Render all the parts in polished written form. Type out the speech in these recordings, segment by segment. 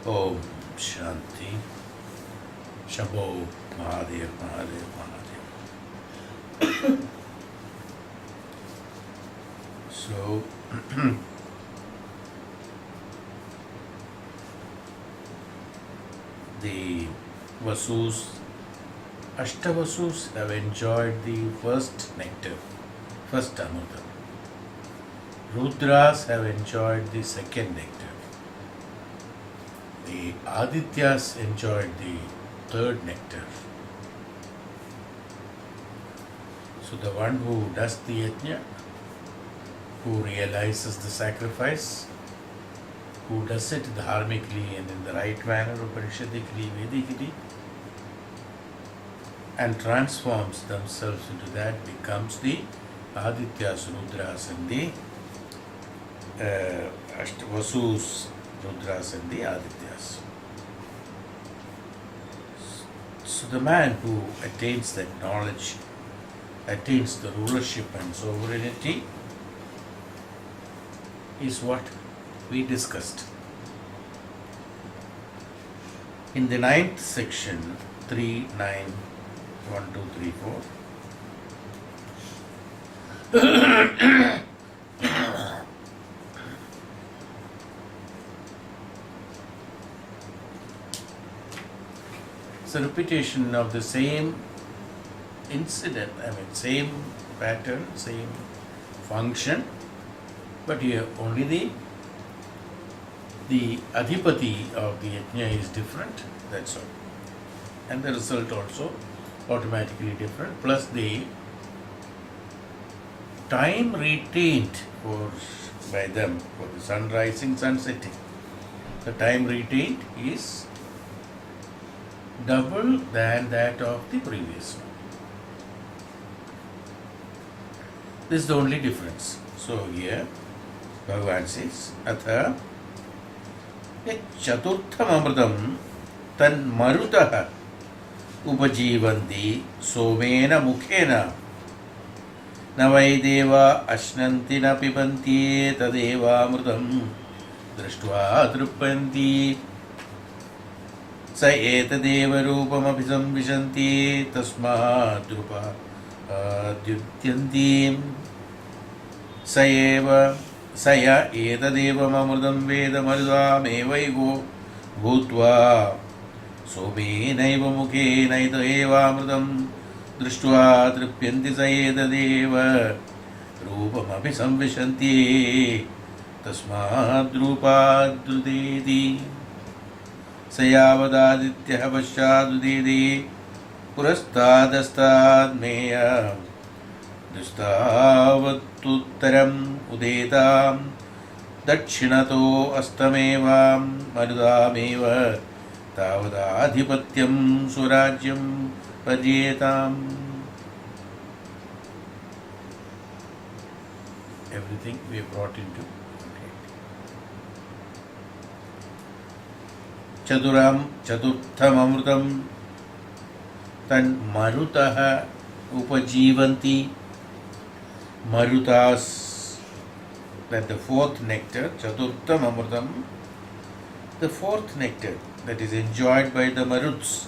Om Shanti. Shambho Mahadev, Mahadev, Mahadev. So, the Vasus, Ashtavasus have enjoyed the first nectar, first Amrita. Rudras have enjoyed the second nectar. The Adityas enjoyed the third nectar. So the one who does the yajna, who realizes the sacrifice, who does it dharmically and in the right manner, upanishadically, vedically, and transforms themselves into that, becomes the Adityas, Rudras and the Vasus, Rudras and the Adityas. So the man who attains that knowledge, attains the rulership and sovereignty, is what we discussed. In the 9th section, 3, 9, 1, 2, 3, 4. It's a repetition of the same incident, same pattern, same function, but here only the adhipati of the yajna is different, that's all. And the result also automatically different, plus the time retained by them for the sun rising, sun setting. The time retained is double than that of the previous one. This is the only difference. So here Bhagavan says, Atha chaturtham amritam tan marutah upajivanti somena mukhena navai deva ashnanti na pibanti tadeva amritam drishtva truppanti sa etadeva rupam abhisamvishanti tasmat drupa adyutyanti Saya etadevam amridam veda marudamevaigo bhutva somenaiva mukhena eva amridam drishtva tripyanti sa etadeva rupam abhisamvishanti tasmat drupadrudedi sayavadadityah pasyadudedi purastadastadmeya Dustavattuttaram udetam dakshinato astamevam marudameva tavadadhipatyam surajyam paryetam. Everything we have brought into chaturtham amrutam tan marutaha upajivanti. Marutas, that the fourth nectar, chaturtham amritam, the fourth nectar that is enjoyed by the Maruts.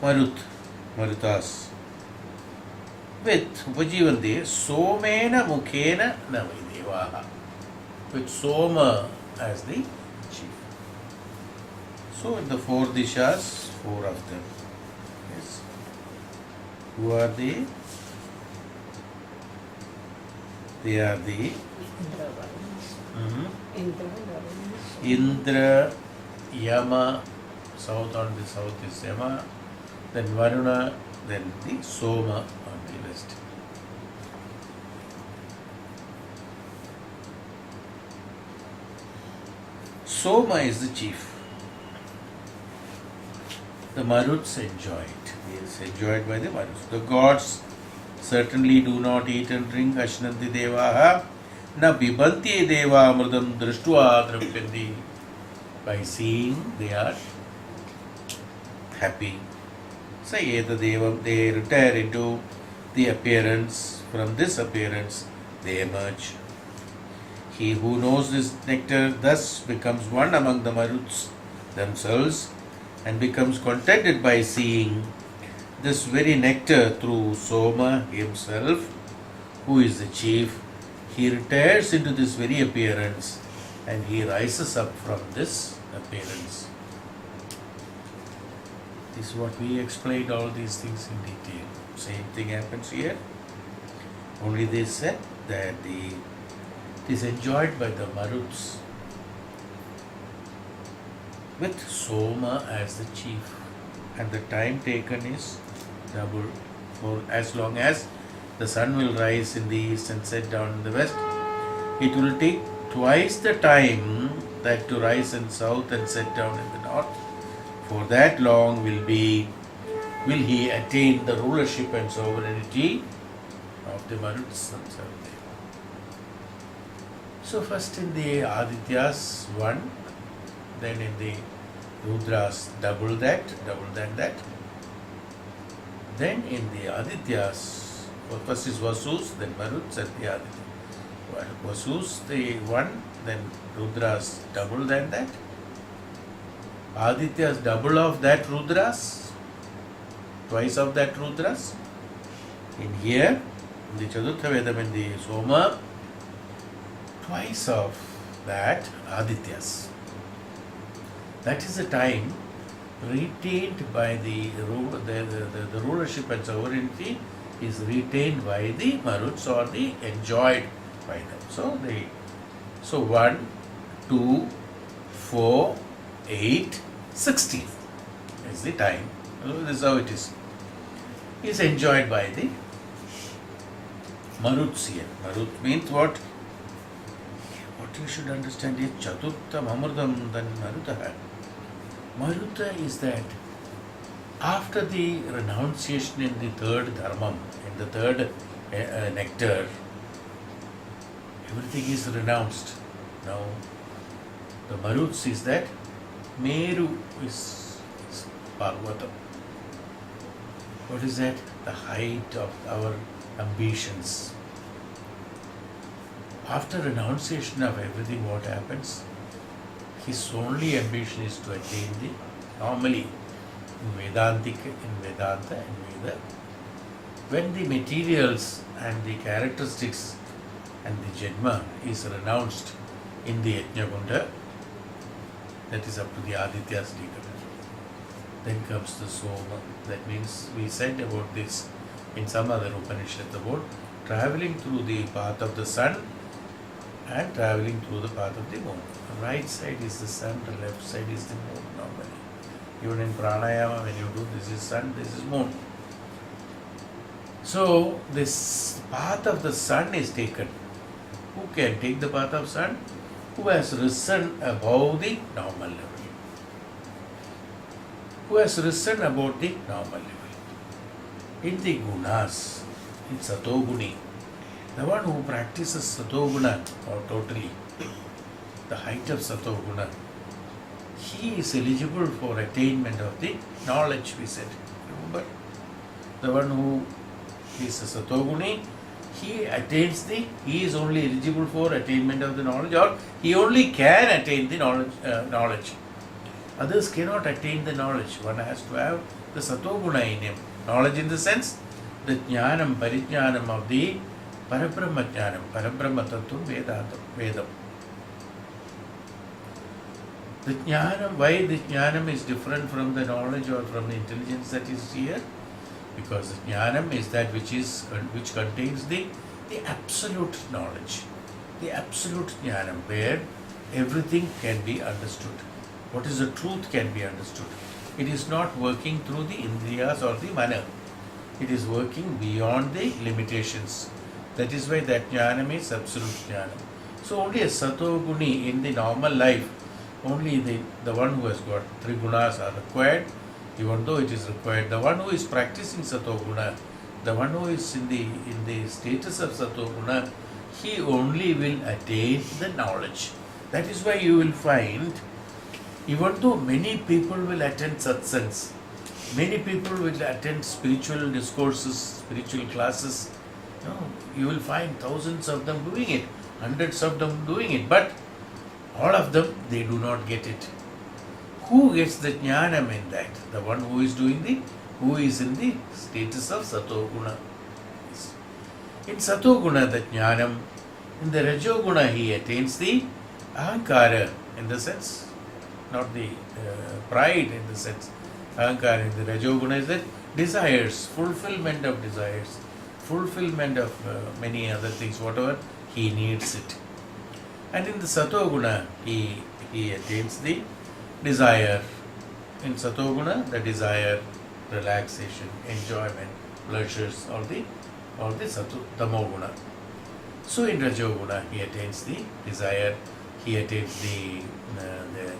Marutas. With upajivanti, somena mukhena navaidevaha. With Soma as the chief. So in the four dishas, four of them. Yes. Who are they? They are the Indra, Yama, south on the south is Yama, then Varuna, then the Soma on the west. Soma is the chief. The Maruts enjoy it. It is enjoyed by the Maruts. The gods certainly do not eat and drink. Ashnanti devaha na bibanti deva amridam drishtva trapyanti. By seeing they are happy. Sayeta devam, they retire into the appearance. From this appearance they emerge. He who knows this nectar thus becomes one among the Maruts themselves and becomes contented by seeing this very nectar through Soma himself, who is the chief. He retires into this very appearance and he rises up from this appearance. This is what we explained, all these things in detail. Same thing happens here. Only they said that it is enjoyed by the Maruts with Soma as the chief, and the time taken is double. For as long as the sun will rise in the east and set down in the west, it will take twice the time that to rise in south and set down in the north. For that long will he attain the rulership and sovereignty of the Maruts themselves. So first in the Adityas 1, then in the Rudras double than that. Then in the Adityas, first is Vasus, then Maruts and the Aditya. Vasus the 1, then Rudras double than that. Adityas double of that Rudras, twice of that Rudras. In here, in the Chaturtha Vedam, in the Soma, twice of that Adityas. That is the time retained by the rulership and sovereignty is retained by the Maruts or the enjoyed by them. So 1, 2, 4, 8, 16 is the time. This is how it is. Is enjoyed by the Maruts here. Marut means what? What you should understand is Chaturtham Amrutam than Maruta. Maruta is that after the renunciation in the third dharmam, in the third nectar, everything is renounced. Now, the Maruts is that Meru is Parvata. What is that? The height of our ambitions. After renunciation of everything, what happens? His only ambition is to attain normally in Vedanta and Veda, when the materials and the characteristics and the Janma is renounced in the Yajna Kunda, that is up to the Aditya's decadence. Then comes the Soma. That means we said about this in some other Upanishad about traveling through the path of the sun and traveling through the path of the moon. The right side is the sun, the left side is the moon normally. Even in pranayama, when you do this is sun, this is moon. So this path of the sun is taken. Who can take the path of sun? Who has risen above the normal level. Who has risen above the normal level. In the gunas, in Satoguni, the one who practices Satoguna or totally, the height of Satoguna, he is eligible for attainment of the knowledge, we said. Remember? The one who is a Satoguni, he is only eligible for attainment of the knowledge, or he only can attain the knowledge. Others cannot attain the knowledge. One has to have the Satoguna in him. Knowledge in the sense, the Jnanam, Parijnanam of the Parabrahma Jnanam, Parabrahma Tattvam, Vedam. The Jnanam, why the Jnanam is different from the knowledge or from the intelligence that is here? Because the Jnanam is that which contains the absolute knowledge, the absolute Jnanam, where everything can be understood. What is the truth can be understood. It is not working through the Indriyas or the Mana. It is working beyond the limitations. That is why that Jnanam is absolute Jnanam. So only a Satoguni in the normal life, only the one who has got three gunas are required, even though it is required. The one who is practicing Satoguna, the one who is in the status of Satoguna, he only will attain the knowledge. That is why you will find, even though many people will attend satsangs, many people will attend spiritual discourses, spiritual classes, you will find thousands of them doing it. hundreds of them doing it, but all of them, they do not get it. Who gets the jnanam in that? The one who is who is in the status of satoguna. In satoguna, the jnanam. In the rajoguna, he attains the ahankara, in the sense, not the pride in the sense. Ahankara in the rajoguna is that desires, fulfillment of desires, fulfillment of many other things, whatever he needs it. And in the satoguna, he attains the desire. In satoguna, the desire, relaxation, enjoyment, pleasures, all the tamoguna. So in rajoguna, he attains the desire, he attains the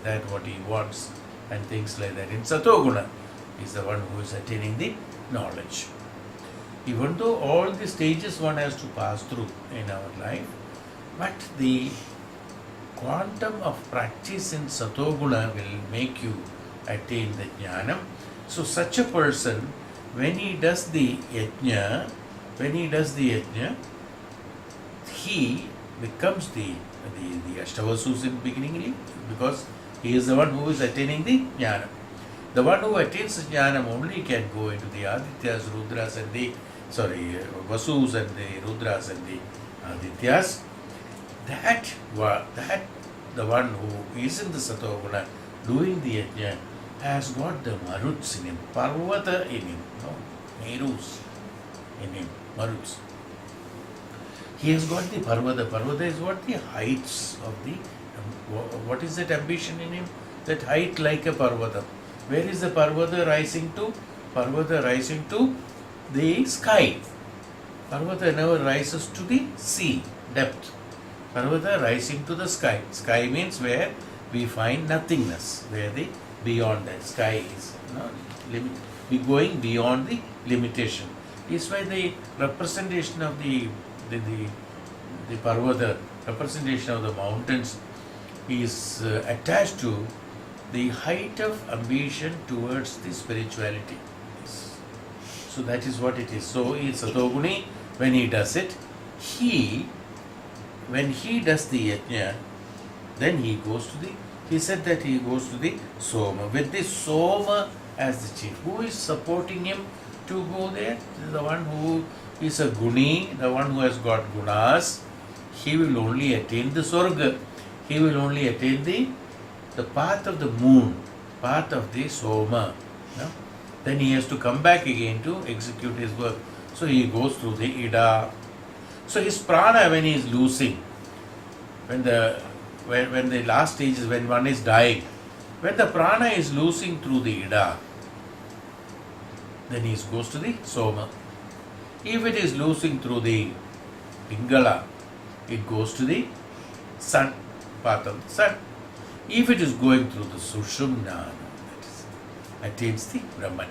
that what he wants and things like that. In satoguna, he is the one who is attaining the knowledge. Even though all the stages one has to pass through in our life, but the quantum of practice in satoguna will make you attain the jnanam. So such a person, when he does the yajna, he becomes the Ashtavasus in beginning, because he is the one who is attaining the jnana. The one who attains the jnanam only can go into the Adityas, Rudras and the Vasus and the Rudras and the Adityas. That the one who is in the Satoguna doing the yajna has got the Maruts in him, Parvata in him, Merus in him, Maruts. He has got the Parvata. Parvata is what? The heights of the, what is that ambition in him? That height like a Parvata. Where is the Parvata rising to? Parvata rising to the sky. Parvata never rises to the sea, depth. Parvata rising to the sky. Sky means where we find nothingness, where the beyond that sky is. We going beyond the limitation. This is why the representation of the Parvata, representation of the mountains is attached to the height of ambition towards the spirituality. So that is what it is. So in Satoguni, when he does it, when he does the yajna, then he goes to he said that he goes to the Soma, with the Soma as the chief. Who is supporting him to go there? The one who is a Guni, the one who has got Gunas. He will only attain the Swarga. He will only attain the path of the moon, path of the Soma. No? Then he has to come back again to execute his work. So he goes through the Ida. So his prana, when he is losing, when the last stage is when one is dying, when the prana is losing through the Ida, then he goes to the Soma. If it is losing through the Pingala, it goes to the sun, path of the sun. If it is going through the Sushumna, that is, attains the Brahman.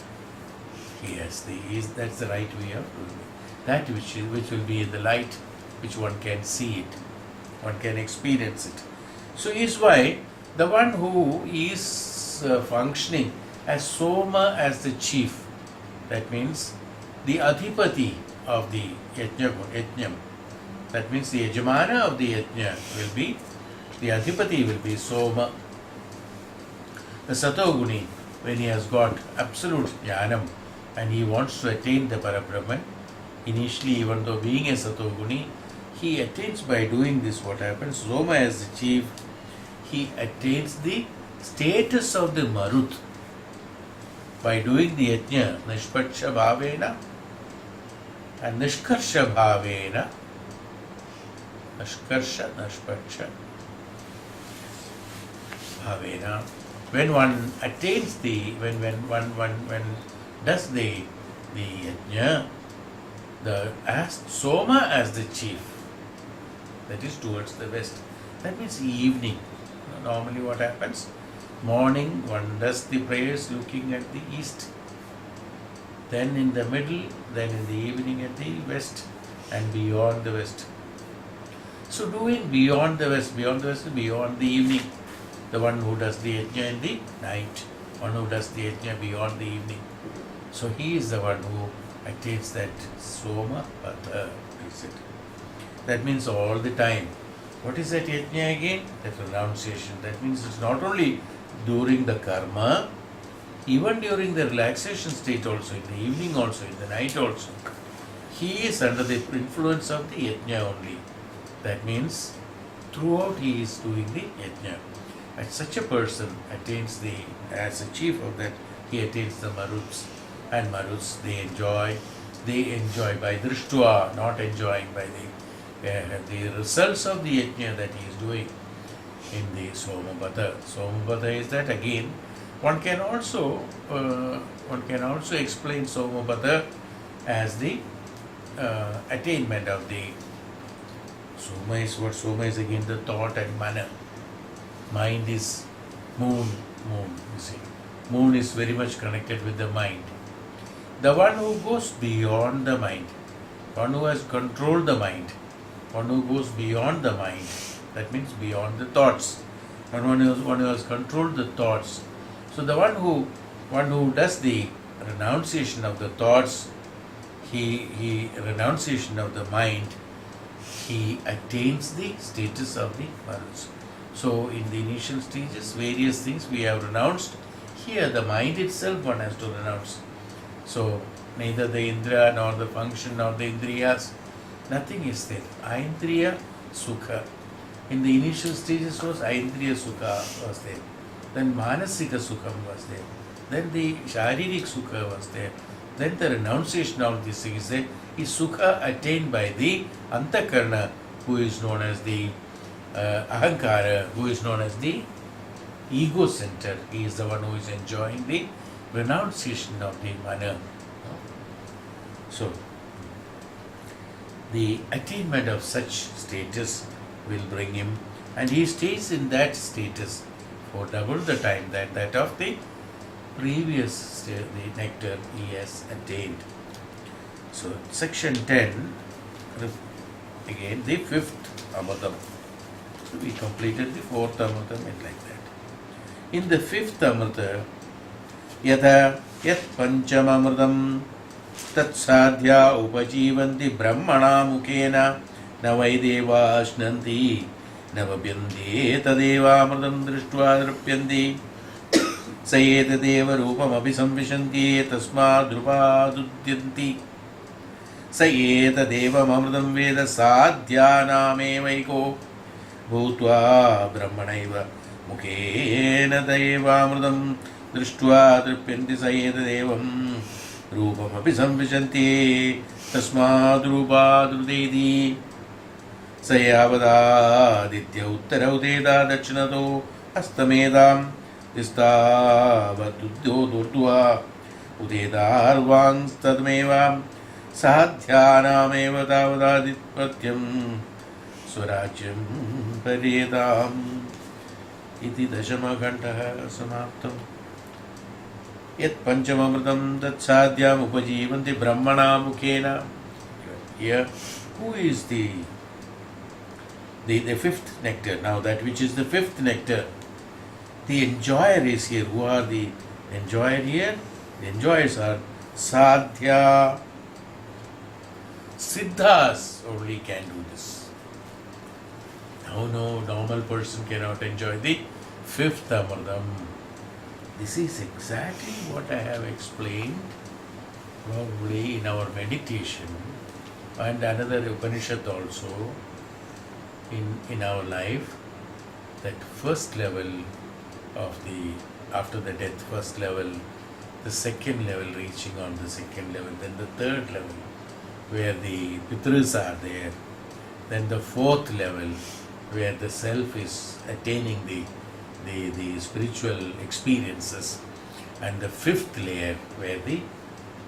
That's the right way of doing it. That which will be in the light, which one can see it, one can experience it. So is why the one who is functioning as Soma, as the chief, that means the Adhipati of the Yajnam, that means the Yajamana of the Yajna will be, the Adhipati will be Soma. The Satoguni, when he has got absolute Jnanam and he wants to attain the Parabrahman, initially, even though being a Satoguni, he attains by doing this. What happens? Soma as the chief, he attains the status of the Marut by doing the Yajna, Nishpaksha Bhavena and Nishkarsha Bhavena. Nishkarsha, Nishpaksha Bhavena. When one attains when one does the Yajna, as Soma as the chief, that is towards the west. That means evening. Normally what happens? Morning one does the prayers looking at the east, then in the middle, then in the evening at the west and beyond the west. So doing beyond the west is beyond the evening. The one who does the yajna in the night, one who does the yajna beyond the evening. So he is the one who attains that Soma Patha. That means all the time. What is that yajna again? That renunciation. That means it's not only during the karma, even during the relaxation state also, in the evening also, in the night also. He is under the influence of the yajna only. That means throughout he is doing the yajna. And such a person attains as a chief of that, he attains the maruts. And maruts, they enjoy by drishtva, not enjoying by the results of the yajna that he is doing in the Somapata. Somapata is that again, one can also explain Somapata as the attainment of the Soma is what? Soma is again the thought and manner. Mind is moon, you see. Moon is very much connected with the mind. The one who goes beyond the mind, one who has controlled the mind, one who goes beyond the mind, that means beyond the thoughts. One who has controlled the thoughts. So the one who does the renunciation of the thoughts, he renunciation of the mind, he attains the status of the maruts. So in the initial stages, various things we have renounced. Here the mind itself one has to renounce. So neither the indra nor the function nor the indriyas, nothing is there. Aindriya sukha. In the initial stages was Aindriya sukha was there. Then manasika sukham was there. Then the sharirik sukha was there. Then the renunciation of this thing is there. Is sukha attained by the antakarna, who is known as the ahankara, who is known as the ego center. He is the one who is enjoying the renunciation of the mana. So, the attainment of such status will bring him, and he stays in that status for double the time that of the previous the nectar he has attained. So, section 10, again the fifth Amritam. So, we completed the fourth Amritam and like that. In the fifth Amrita, Yatha Yat Panchamamritam Tat Sadhya Upajivanti Brahmana Mukhena Navaideva Ashnanti Navabhyandi Tadeva Drishtva Drupyandi Sayeta Deva Rupam Abhisamvishanti Tasma Drupadudyanti Sayeta Deva Mamridam Veda Sadhyaname Vaiko Bhutva Brahmanaiva Mukhena Devamridam Drishtva Drupyanti Sayeta Devam Rupam Abhisamvishanti Tasma Drupadudedi Sayavadaditya Uttaraudeda Dachinato Astamedam Istavatudyo Durtua Udedarvang Stadmevam Sadhyanameva Tavadaditpatyam Swarajyam Paryedam Iti Dashama Ghantaha Samaptam Yat Panchamamritam Tat Sadhyam Upajivanti Brahmana Mukhena. Here, who is the fifth nectar? Now, that which is the fifth nectar, the enjoyer is here. Who are the enjoyer here? The enjoyers are Sadhya. Siddhas only can do this. No normal person cannot enjoy the fifth Amritam. This is exactly what I have explained probably in our meditation and another Upanishad also in our life, that first level of after the death, first level, the second level, reaching on the second level, then the third level where the Pitras are there, then the fourth level where the self is attaining the spiritual experiences, and the fifth layer where the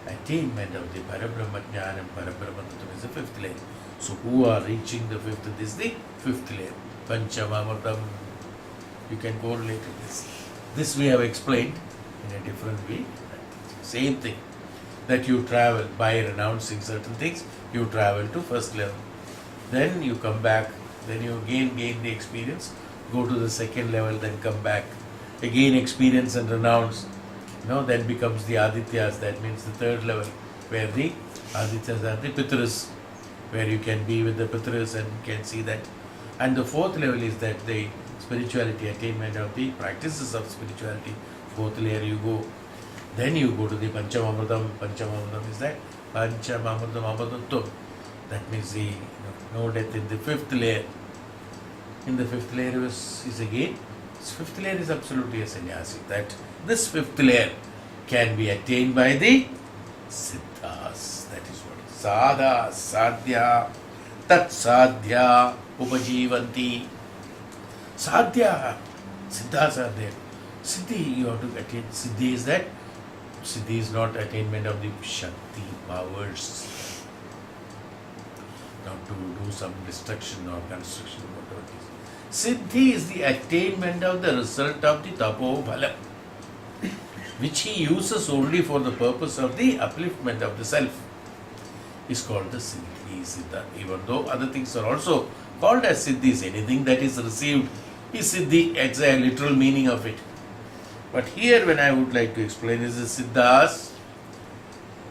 attainment of the Parabrahma Jnana and Parabrahma Tattva is the fifth layer. So who are reaching the fifth? This is the fifth layer. Panchamamritam. You can correlate this. This we have explained in a different way. Same thing. That you travel by renouncing certain things, you travel to first level. Then you come back, then you again gain the experience, go to the second level, then come back, again experience and renounce. Then becomes the Adityas, that means the third level, where the Adityas are the Pitras, where you can be with the Pitras and can see that And the fourth level is that the spirituality, attainment of the practices of spirituality. Fourth layer you go. Then you go to the Panchamamritam. Panchamamritam is that Panchamamritam Amadatvam. That means the no death in the fifth layer. In the fifth layer is again, this fifth layer is absolutely a sannyasi. That this fifth layer can be attained by the siddhas. That is what sadha, sadhya, tat sadhya, upajivanti. Sadhya, siddhas are there. Siddhi, you have to attain. Siddhi is that. Siddhi is not attainment of the Shakti powers. Not to do some destruction or construction, whatever it is. Siddhi is the attainment of the result of the tapo bhala, which he uses only for the purpose of the upliftment of the self. Is called the Siddhi, Siddha. Even though other things are also called as Siddhis, anything that is received is Siddhi, it's a literal meaning of it. But here when I would like to explain is the Siddhas,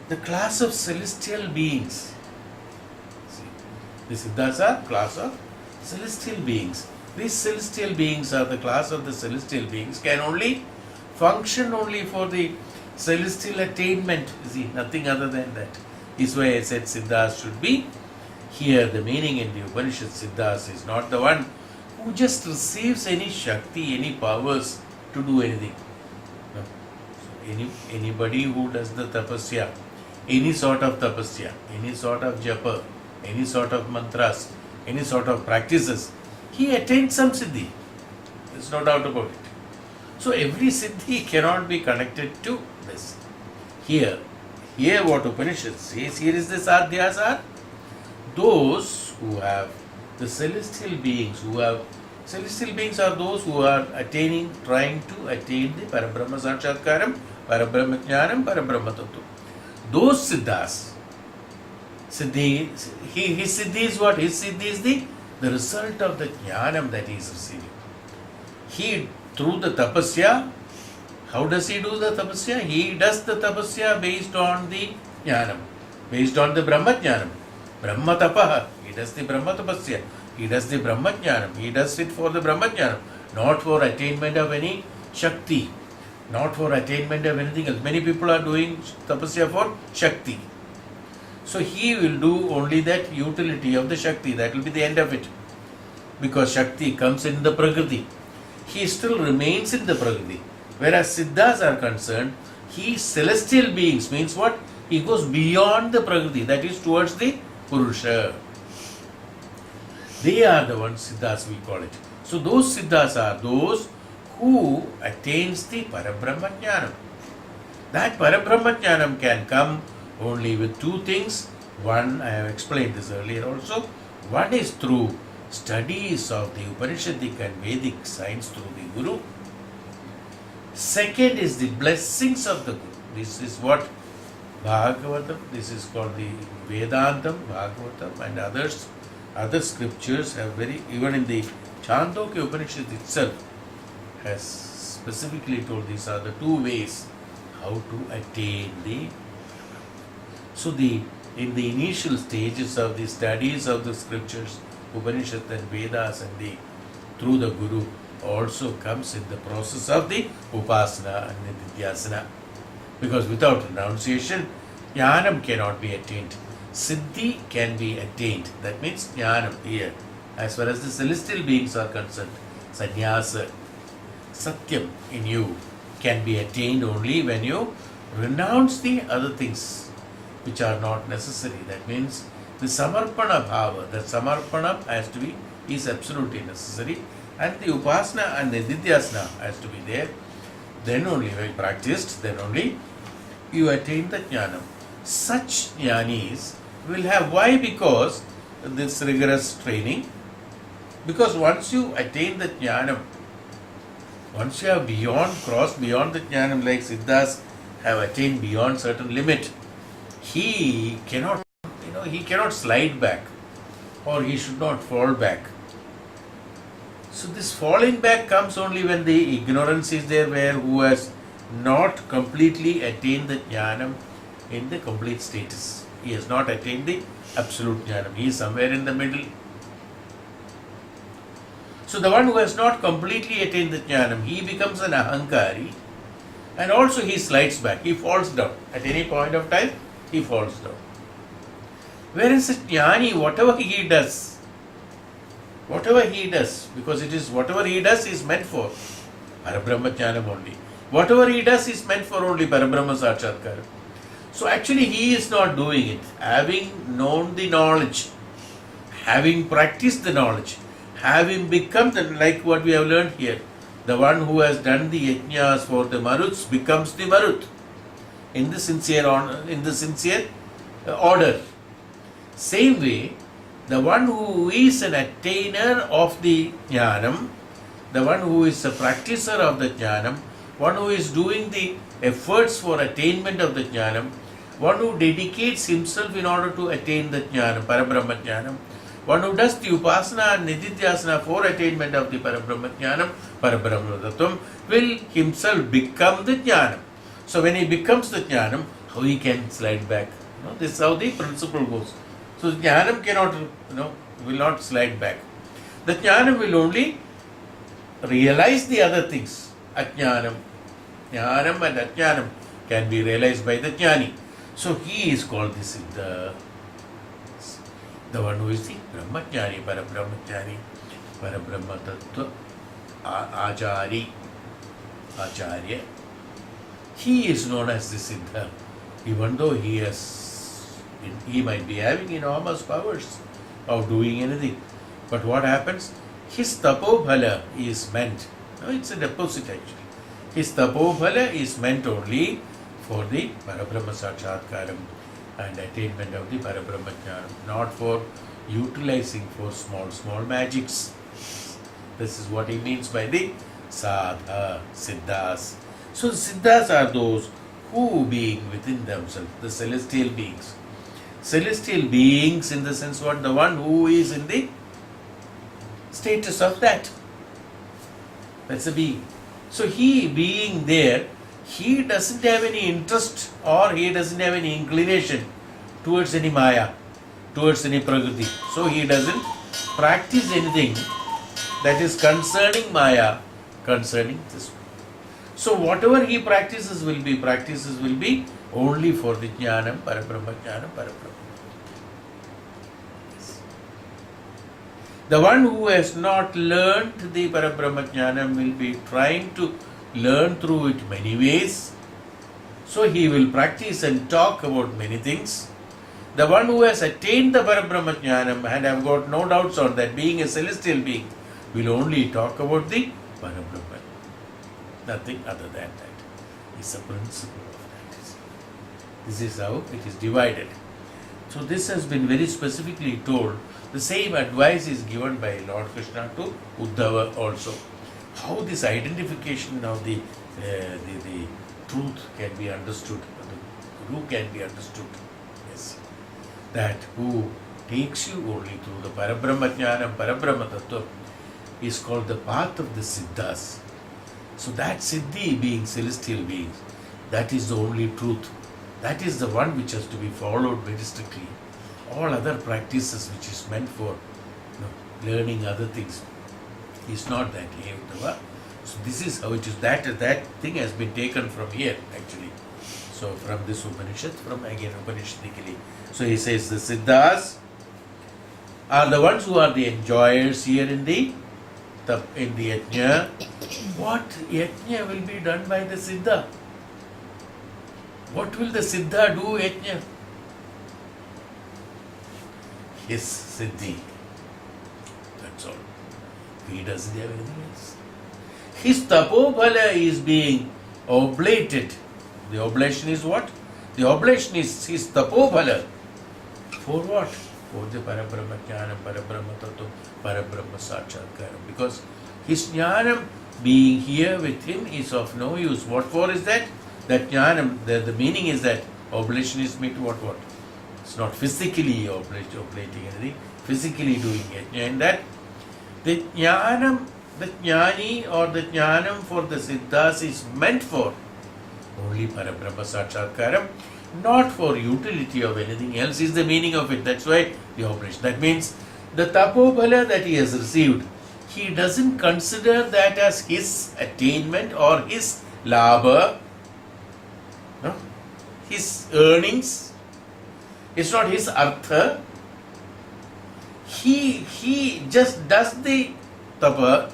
the class of celestial beings. See, the Siddhas are class of celestial beings. These celestial beings are the class of the celestial beings, can only function only for the celestial attainment. See, nothing other than that. This way I said Siddhas should be. Here the meaning in the Upanishad, Siddhas is not the one who just receives any Shakti, any powers to do anything. No. So anybody who does the tapasya, any sort of tapasya, any sort of japa, any sort of mantras, any sort of practices, he attains some siddhi. There's no doubt about it. So every siddhi cannot be connected to this. Here what Upanishad says, here is the sadhyas are those who have the celestial beings, celestial beings are those who are trying to attain the Parabrahma Sakshatkaram, Parabrahma Jnanam, Parabrahma Tattva. Those siddhas, siddhi, his siddhi is what? His siddhi is the result of the jnanam that he is receiving. He, through the tapasya, how does he do the tapasya? He does the tapasya based on the jnanam, based on the Brahma Jnanam. Brahma tapaha, he does the Brahma tapasya, he does the Brahma Jnanam, he does it for the Brahma Jnanam, not for attainment of any Shakti, not for attainment of anything else. Many people are doing tapasya for Shakti. So he will do only that utility of the Shakti, that will be the end of it. Because Shakti comes in the Prakriti. He still remains in the Prakriti. Whereas Siddhas are concerned, he celestial beings, means what? He goes beyond the Prakriti, that is towards the Purusha. They are the ones, Siddhas we call it. So those Siddhas are those who attains the Parabrahma Jnanam. That Parabrahma Jnanam can come only with two things. One, I have explained this earlier also. One is through studies of the Upanishadic and Vedic science through the Guru. Second is the blessings of the Guru. This is what Bhagavatam, this is called the Vedantam, Bhagavatam and other scriptures have even in the Chandogya Upanishad itself has specifically told these are the two ways how to attain the. So in the initial stages of the studies of the scriptures, Upanishad and Vedas and through the Guru also comes in the process of the Upasana and the Nidhyasana. Because without renunciation, Jnanam cannot be attained. Siddhi can be attained. That means Jnanam here. As far as the celestial beings are concerned, Sannyasa, Satyam in you can be attained only when you renounce the other things which are not necessary. That means the Samarpana Bhava, that Samarpana is absolutely necessary, and the Upasana and the Nidhyasana has to be there. Then only, when practiced, then only you attain the Jnanam. Such Jnanis will have, why? Because this rigorous training, because once you attain the Jnanam, once you have crossed beyond the Jnanam, like Siddhas have attained beyond certain limit, he cannot slide back, or he should not fall back. So this falling back comes only when the ignorance is there, where who has not completely attained the Jnanam in the complete status. He has not attained the absolute Jnanam. He is somewhere in the middle. So the one who has not completely attained the jnanam, he becomes an ahankari, and also he slides back, he falls down. At any point of time, he falls down. Whereas a jnani, whatever he does, because it is whatever he does is meant for Parabrahma Jnanam only. Whatever he does is meant for only Parabrahma Sakshatkara. So actually he is not doing it. Having known the knowledge, having practiced the knowledge, having become like what we have learned here, the one who has done the yajnas for the maruts becomes the marut in the sincere order. Same way, the one who is an attainer of the jnanam, the one who is a practicer of the jnanam, one who is doing the efforts for attainment of the jnanam, one who dedicates himself in order to attain the jnanam, Parabrahma Jnanam, one who does the upasana and nididhyasana for attainment of the Parabrahma Jnanam, Parabrahma Tattvam, will himself become the jnanam. So when he becomes the jnanam, how he can slide back? This is how the principle goes. So jnanam cannot, will not slide back. The jnanam will only realize the other things. Ajnanam. Jnanam and ajnanam can be realized by the jnani. So he is called the Siddha. The one who is the Brahmajnani, Parabrahmajnani, Parabrahma Tattva, Acharya. He is known as the Siddha, even though he might be having enormous powers of doing anything. But what happens? His tapobhala is meant. No, it's a deposit actually. His tapobhala is meant only for the Parabrahma Sakshatkaram and attainment of the Parabrahma Jnanam, not for utilizing for small magics. This is what he means by the Sadha, Siddhas. So the Siddhas are those who being within themselves, the celestial beings. Celestial beings in the sense what? The one who is in the status of that. That's a being. So he being there, he doesn't have any interest or he doesn't have any inclination towards any maya, towards any prakriti. So he doesn't practice anything that is concerning maya, concerning this. So whatever he practices will be only for the jnanam, Parabrahma Jnanam, Parabrahma. Yes. The one who has not learnt the Parabrahma Jnanam will be trying to learn through it many ways. So he will practice and talk about many things. The one who has attained the Parabrahma Jnanam, and I have got no doubts on that, being a celestial being, will only talk about the Parabrahma. Nothing other than that. It's a principle of that. This is how it is divided. So this has been very specifically told. The same advice is given by Lord Krishna to Uddhava also. How this identification of the truth can be understood, the Guru can be understood. Yes. That who takes you only through the Parabrahma Jnanam, Parabrahma Tattva is called the path of the Siddhas. So that Siddhi being celestial beings, that is the only truth. That is the one which has to be followed very strictly. All other practices which is meant for learning other things is not that. So this is how it is. That thing has been taken from here actually. So from this Upanishad, from again Upanishadically. So he says the Siddhas are the ones who are the enjoyers here in the yajna. What yajna will be done by the Siddha? What will the Siddha do yajna? His Siddhi. That's all. He doesn't have anything else. His tapobhala is being oblated. The oblation is what? The oblation is his tapobhala. For what? For the Parabrahma Jnanam, Parabrahma Tattva, Parabrahma Sakshatkaram. Because his Jnanam being here with him is of no use. What for is that? That Jnanam, the meaning is that oblation is meant what? It's not physically oblating anything, physically doing it. And that the Jnanam, the Jnani or the Jnanam for the Siddhas is meant for only Parabrahma Sakshatkaram, not for utility of anything else is the meaning of it. That's why the oblation. That means the tapobhala that he has received, he doesn't consider that as his attainment or his labor, no? His earnings. It's not his artha. He just does the tapa.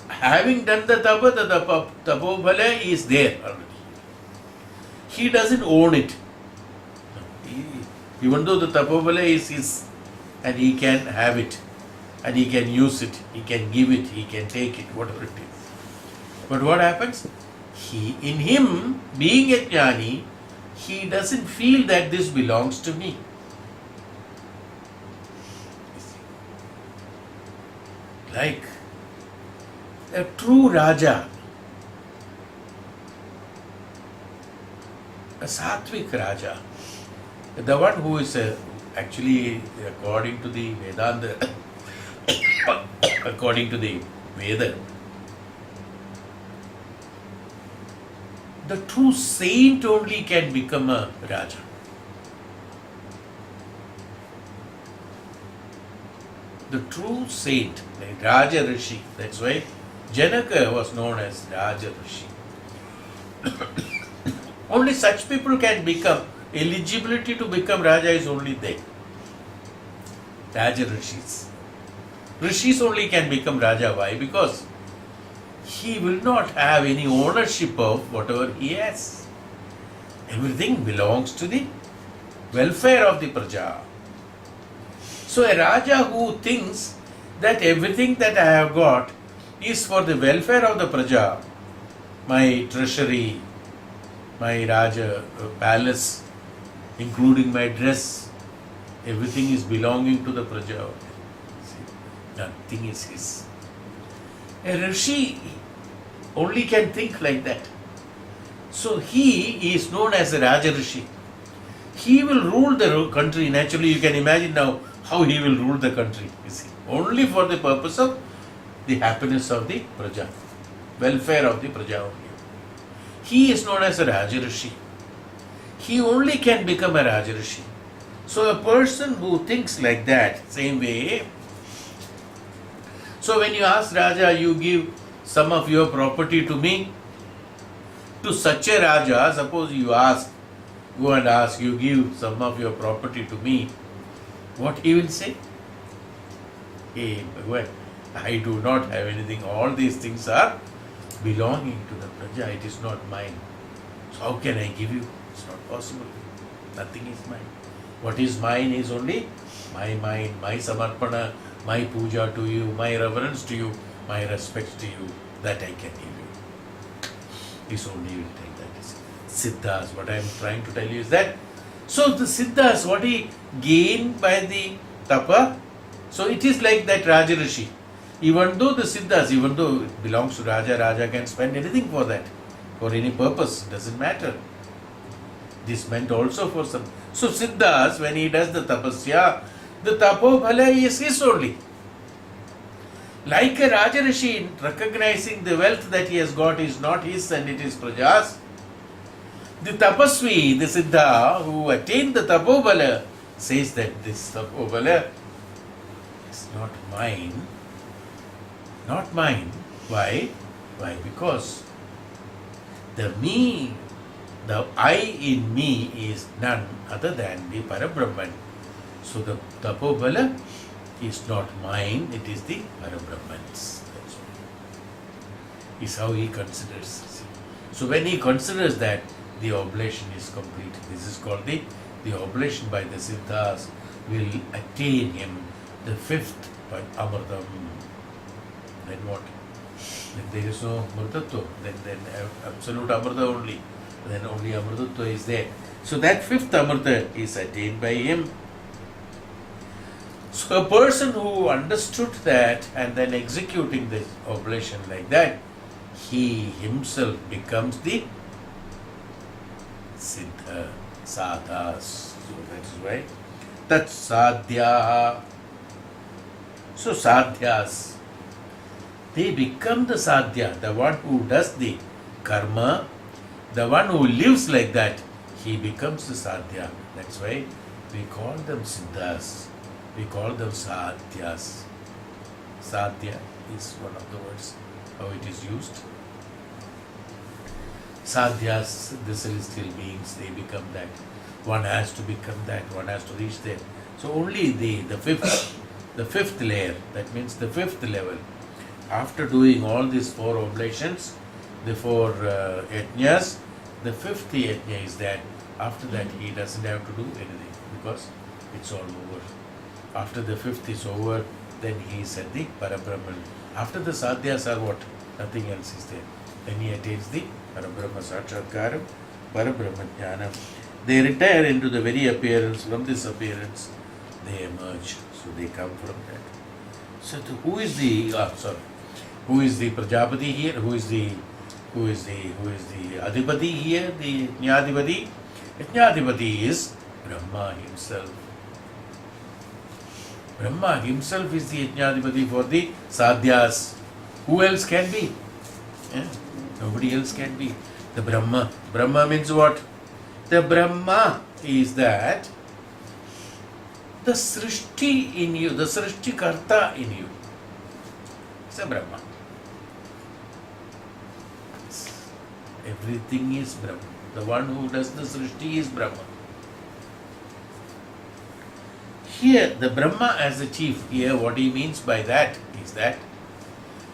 Having done the tapa, the tapobhala is there already. He doesn't own it. Even though the tapobhala is his, and he can have it, and he can use it, he can give it, he can take it, whatever it is. But what happens? In him, being a jnani, he doesn't feel that this belongs to me. Like a true Raja, a Sattvic Raja, the one who is actually, according to the Vedanta, according to the Veda, the true saint only can become a Raja. The true saint, like Raja Rishi, that's why Janaka was known as Raja Rishi. Only such people can become, eligibility to become Raja is only there. Raja Rishis. Rishis only can become Raja. Why? Because he will not have any ownership of whatever he has. Everything belongs to the welfare of the Praja. So a Raja who thinks that everything that I have got is for the welfare of the Praja, my treasury, my Raja palace, including my dress, everything is belonging to the Praja. Nothing is his. A Rishi only can think like that. So he is known as a Raja Rishi. He will rule the country. Naturally, you can imagine now how he will rule the country. You see, only for the purpose of the happiness of the Praja, welfare of the Praja only. He is known as a Raja Rishi. He only can become a Raja Rishi. So a person who thinks like that, same way. So when you ask Raja, you give some of your property to me. To such a Raja, suppose you ask, go and ask, you give some of your property to me. What he will say? Hey, Bhagwan, I do not have anything. All these things are belonging to the Praja. It is not mine. So how can I give you? It's not possible. Nothing is mine. What is mine is only my mind, my samarpana, my puja to you, my reverence to you, my respect to you. That I can give you. This only will take that. Is Siddhas. What I am trying to tell you is that. So the Siddhas, what he gained by the tapa, so it is like that Raja Rishi. Even though the Siddhas, even though it belongs to Raja, Raja can spend anything for that, for any purpose, doesn't matter. This meant also for some. So Siddhas, when he does the tapasya, the tapobhala is his only. Like a Raja Rishi, recognizing the wealth that he has got is not his and it is Praja's, the tapasvi, the Siddha, who attained the tapobhala, says that this tapobhala is not mine. Not mine. Why? Why? Because the me, the I in me is none other than the Parabrahman. So the tapobhala is not mine, it is the Parabrahman's. That's all. Is how he considers. So when he considers that, the oblation is complete. This is called the oblation by the Siddhas will attain him the fifth Amritam. Then what? Then there is no Murtatva. Then absolute Amrita only. Then only Amritatva is there. So that fifth Amrita is attained by him. So a person who understood that and then executing this oblation like that, he himself becomes the Siddha, Sadhas. So that is why that's Sadhya. So Sadhyas, they become the Sadhya, the one who does the karma, the one who lives like that, he becomes the Sadhya. That's why we call them Siddhas, we call them Sadhyas. Sadhya is one of the words, how it is used. Sadhyas, the celestial beings, they become that. One has to become that, one has to reach there. So only the fifth layer, that means the fifth level. After doing all these 4 oblations, the 4 yajnas, the 5th yajna is that after that he doesn't have to do anything because it's all over. After the 5th is over, then he is at the Parabrahman. After the sadhyas are what? Nothing else is there. Then he attains the Parabrahma Sakshatkaram, Parabrahma Jnanam. They retire into the very appearance. From this appearance, they emerge. So they come from that. So who is the Prajapati here? Who is the Adhipati here? The Yajnadhipati? Yajnadhipati is Brahma himself. Brahma himself is the Yajnadhipati for the sadhyas. Who else can be? Yeah. Nobody else can be. The Brahma. Brahma means what? The Brahma is that the Srishti in you, the Srishti Karta in you. It's a Brahma. Everything is Brahma. The one who does the Srishti is Brahma. Here, the Brahma as the chief, here what he means by that is that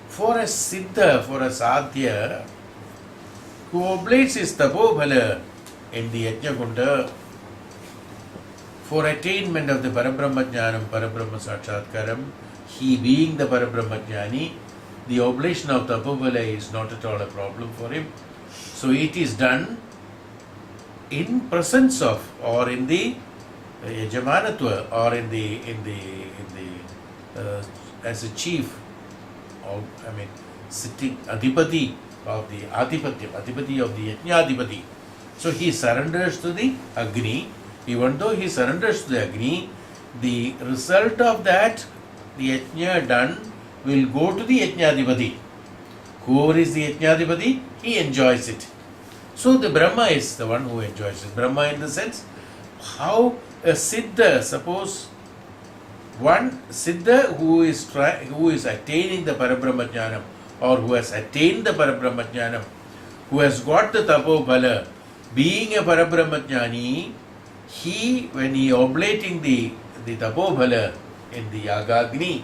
for a Siddha, for a Sadhya, who oblates his Tapobhala in the Yajna-kunda for attainment of the Parabrahma Jnanam, Parabrahma Sakshatkaram, he being the Parabrahma Jnani, the oblation of Tapobhala is not at all a problem for him. So it is done in presence of, or in the Yajamanatva, or in the as a chief of, sitting Adhipati of the Adhipati of the Yajnadhipati. So he surrenders to the Agni. Even though he surrenders to the Agni, the result of that, the Yajna done, will go to the Yajnadhipati. Whoever is the Yajnadhipati, he enjoys it. So the Brahma is the one who enjoys it. Brahma in the sense, how a Siddha, suppose one Siddha who is attaining the Parabrahma Jnanam, or who has attained the Parabrahma Jnanam, who has got the Tapobhala, being a Parabrahma Jnani, he, when he oblating the Tapobhala in the Yagagni,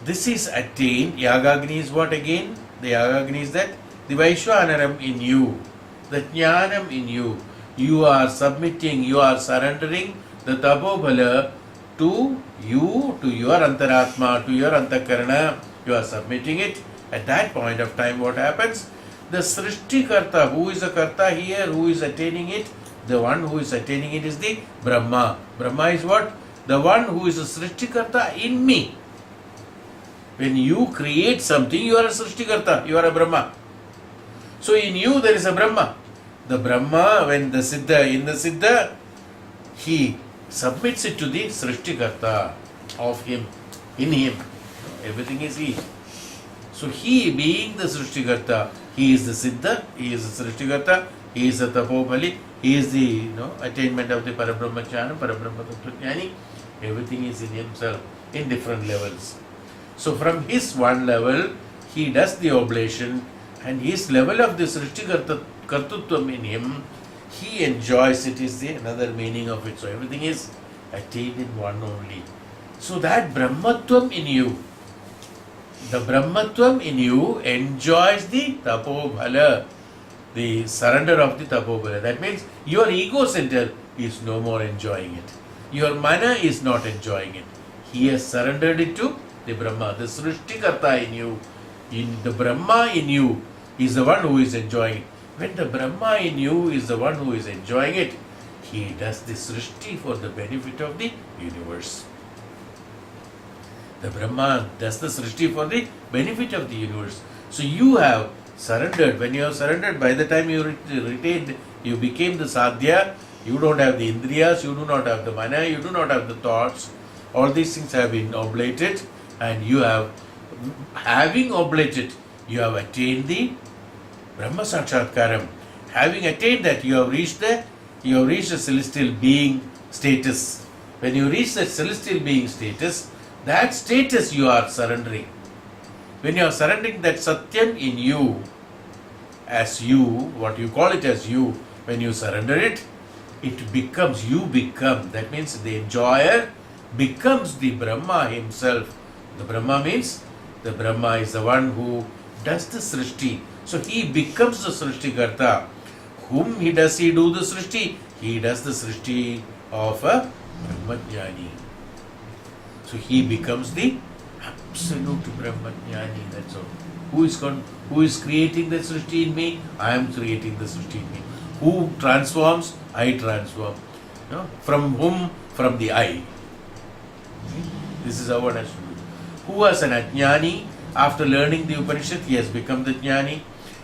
this is attained. Yagagni is what again? The Yagagni is that the Vaishwanaram in you, the Jnanam in you. You are submitting, you are surrendering the Tapobhala to you, to your Antaratma, to your Antakarana. You are submitting it. At that point of time, what happens? The Srishti Karta, who is a Karta here, who is attaining it? The one who is attaining it is the Brahma. Brahma is what? The one who is a Srishti Karta in me. When you create something, you are a Srishti Karta, you are a Brahma. So in you there is a Brahma. The Brahma, when the Siddha, in the Siddha, he submits it to the Srishti Karta of him, in him. Everything is he. So he being the Srishti Karta, he is the Siddha, he is the Srishti Karta, he is the Tapobhali, he is the attainment of the Parabrahma Jnana, Parabrahma Jnani. Everything is in himself, in different levels. So from his one level, he does the oblation, and his level of the Srishti Kartutvam in him, he enjoys it, is the another meaning of it. So everything is attained in one only. So that Brahmatvam in you, the Brahmatvam in you enjoys the Tapobhala, the surrender of the Tapobhala. That means your ego center is no more enjoying it. Your mana is not enjoying it. He has surrendered it to the Brahma. The Srishti Karta in you, in the Brahma in you, is the one who is enjoying it. When the Brahma in you is the one who is enjoying it, he does the Srishti for the benefit of the universe. The Brahma does the Srishti for the benefit of the universe. So you have surrendered. When you have surrendered, by the time you retained, you became the Sadhya, you don't have the Indriyas, you do not have the Mana, you do not have the thoughts. All these things have been oblated, and you have, having oblated, you have attained the Brahma Sakshatkaram. Having attained that, you have reached the celestial being status. When you reach the celestial being status, That status you are surrendering. When you are surrendering that Satyam in you, as you, what you call it as you, when you surrender it, it becomes, you become. That means the enjoyer becomes the Brahma himself. The Brahma means, the Brahma is the one who does the Srishti. So he becomes the Srishti Karta. Whom he does he do the Srishti? He does the Srishti of a Brahmajnani. So he becomes the absolute Brahmajnani. That's all. Who is creating the Srishti in me? I am creating the Srishti in me. Who transforms? I transform. No? From whom? From the I. This is how one has to do. Who was an Ajnani? After learning the Upanishad, he has become the Jnani.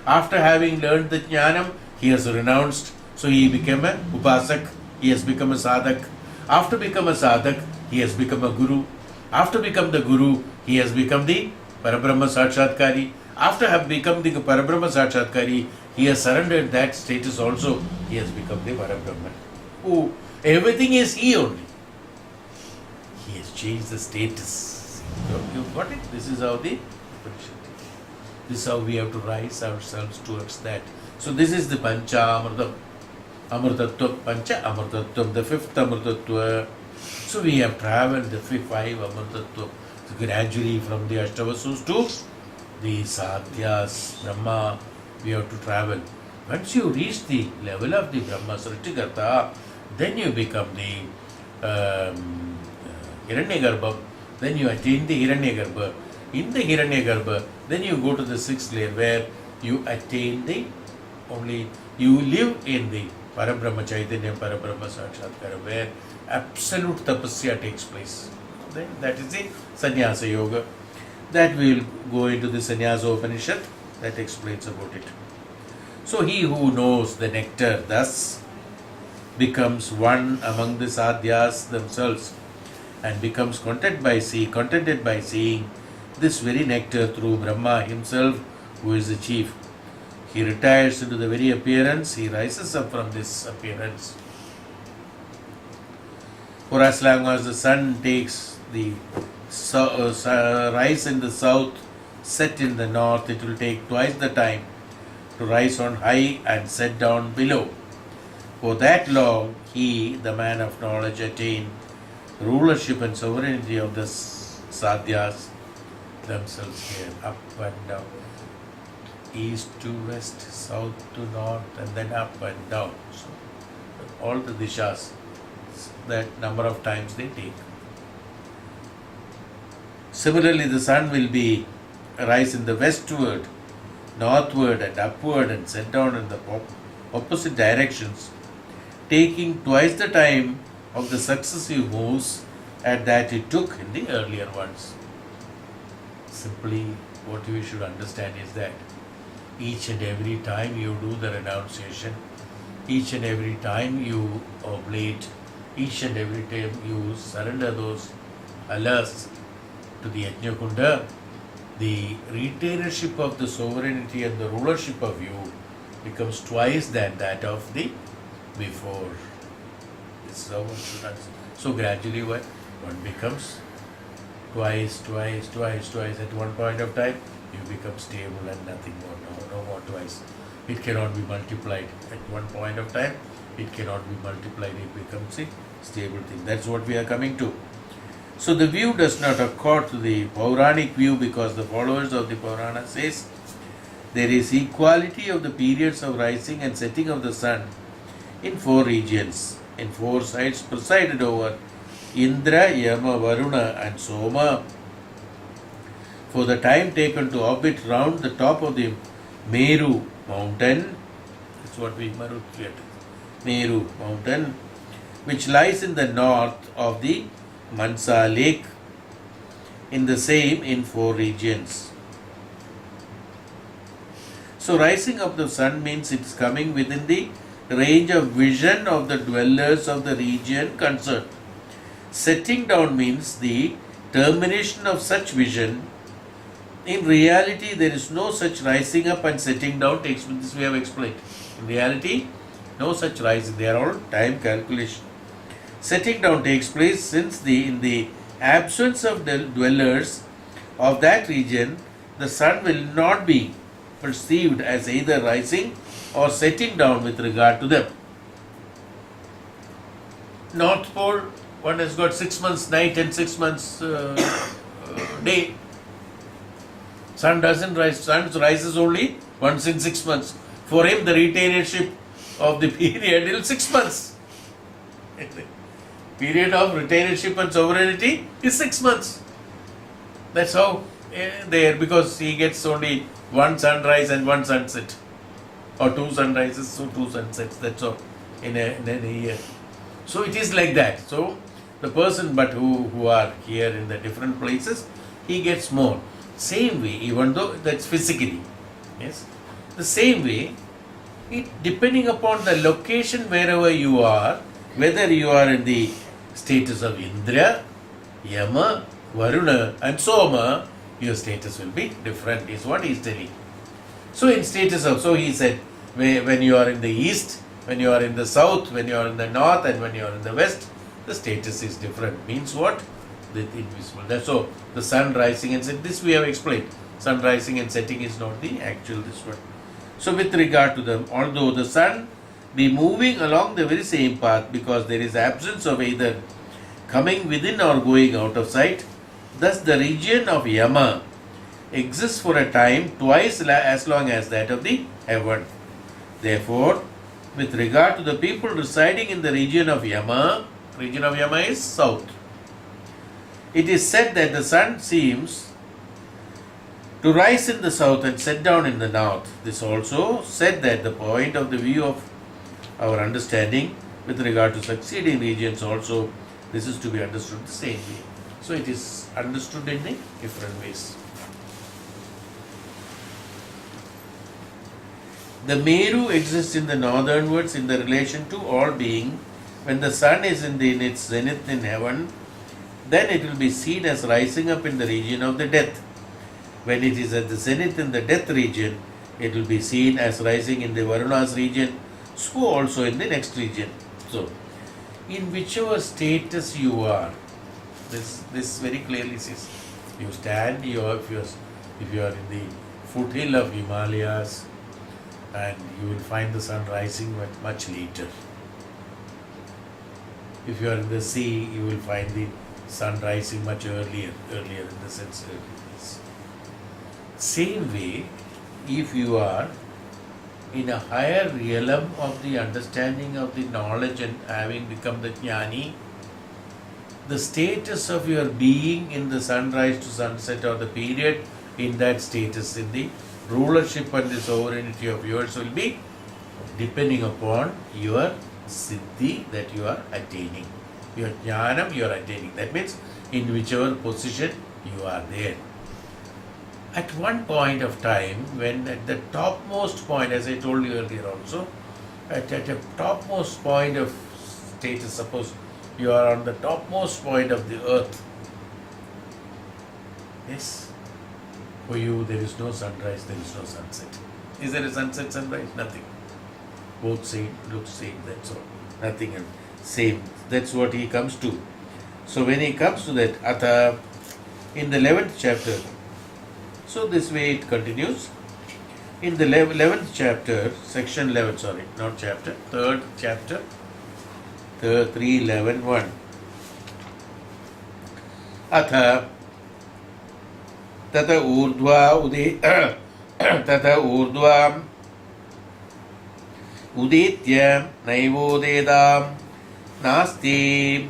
After having learned the Jnanam, he has renounced. So he became a Upasak. He has become a Sadhak. After become a Sadhak, he has become a Guru. After become the Guru, he has become the Parabrahma Sakshatkari. After have become the Parabrahma Sakshatkari, he has surrendered that status also. He has become the Parabrahman. Oh, everything is he only. He has changed the status. You got it? This is how the this is how we have to rise ourselves towards that. So this is the Pancha Amritam. Amritattva, Pancha Amritattva, the fifth Amritattva. So we have travelled the five Amritattva. So gradually from the Ashtavasus to the Sadhyas, Brahma, we have to travel. Once you reach the level of the Brahma Srishtikarta, then you become the Hiranyagarbha. Then you attain the Hiranyagarbha. In the Hiranyagarbha, then you go to the sixth layer where you attain the only, you live in the Parabrahma Chaitanya, Parabrahma Sakshatkara, where absolute tapasya takes place. Then that is the Sannyasa Yoga. That we will go into the Sannyasa Upanishad, that explains about it. So he who knows the nectar thus becomes one among the sadhyas themselves and becomes contented by seeing this very nectar through Brahma himself, who is the chief. He retires into the very appearance, he rises up from this appearance. For as long as the sun takes the rise in the south, set in the north, it will take twice the time to rise on high and set down below. For that long, he, the man of knowledge, attained rulership and sovereignty of the sadhyas themselves here, up and down, east to west, south to north, and then up and down. So, all the dishas, that number of times they take. Similarly, the sun will be rise in the westward, northward, and upward, and set down in the opposite directions, taking twice the time of the successive moves at that it took in the earlier ones. Simply, what we should understand is that each and every time you do the renunciation, each and every time you oblate, each and every time you surrender those alas to the Yajna Kunda, the retainership of the sovereignty and the rulership of you becomes twice than that of the before. This is how one should understand. So gradually one becomes twice. At one point of time, you become stable and nothing more. No more twice. It cannot be multiplied. At one point of time, it cannot be multiplied. It becomes a stable thing. That's what we are coming to. So the view does not accord to the Pauranic view, because the followers of the Purana says there is equality of the periods of rising and setting of the sun in 4 regions, in 4 sides presided over Indra, Yama, Varuna and Soma. For the time taken to orbit round the top of the Meru mountain, that's what we Meru mountain, which lies in the north of the Mansa lake, in the same in 4 regions. So rising of the sun means it's coming within the range of vision of the dwellers of the region concerned. Setting down means the termination of such vision. In reality, there is no such rising up and setting down takes place. This we have explained. In reality, no such rising. They are all time calculation. Setting down takes place since in the absence of the dwellers of that region, the sun will not be perceived as either rising or setting down with regard to them. North Pole, one has got 6 months night and 6 months day. Sun doesn't rise, sun rises only once in 6 months. For him, the retainership of the period is 6 months. Period of retainership and sovereignty is 6 months. That's how there, because he gets only one sunrise and one sunset, or two sunrises, so two sunsets. That's all in a year. So it is like that. So the person, but who are here in the different places, he gets more. Same way, even though that's physically, yes. The same way, it depending upon the location wherever you are, whether you are in the status of Indra, Yama, Varuna and Soma, your status will be different, is what he is telling. So in status of, so he said, when you are in the east, when you are in the south, when you are in the north and when you are in the west, the status is different. Means what? The invisible. That's so the sun rising and setting, this we have explained. Sun rising and setting is not the actual this one. So with regard to them, although the sun be moving along the very same path, because there is absence of either coming within or going out of sight, thus the region of Yama exists for a time twice as long as that of the heaven. Therefore, with regard to the people residing in the region of Yama is south. It is said that the sun seems to rise in the south and set down in the north. This also said that the point of the view of our understanding with regard to succeeding regions also, this is to be understood the same way. So it is understood in the different ways. The Meru exists in the northernwards in the relation to all being. When the sun is in its zenith in heaven, then it will be seen as rising up in the region of the death. When it is at the zenith in the death region, it will be seen as rising in the Varuna's region, so also in the next region. So, in whichever status you are, this very clearly says, you stand, if you are in the foothill of Himalayas, and you will find the sun rising much later. If you are in the sea, you will find the sun rising much earlier in the sense. Same way, if you are in a higher realm of the understanding of the knowledge and having become the jnani, the status of your being in the sunrise to sunset or the period in that status, in the rulership and the sovereignty of yours will be depending upon your siddhi that you are attaining. Your jnanam you are attaining. That means in whichever position you are there. At one point of time, when at the topmost point, as I told you earlier also, at a topmost point of status, suppose you are on the topmost point of the earth, yes, for you there is no sunrise, there is no sunset. Is there a sunset, sunrise? Nothing. Both same, look same, that's all. Nothing else. Same. That's what he comes to. So when he comes to that, Atha, in the 11th chapter, so this way it continues. In the 11th chapter, section 11, sorry, not chapter, 3rd chapter, 3:11:1. Atha tata urdhva uditya naivodedam nasti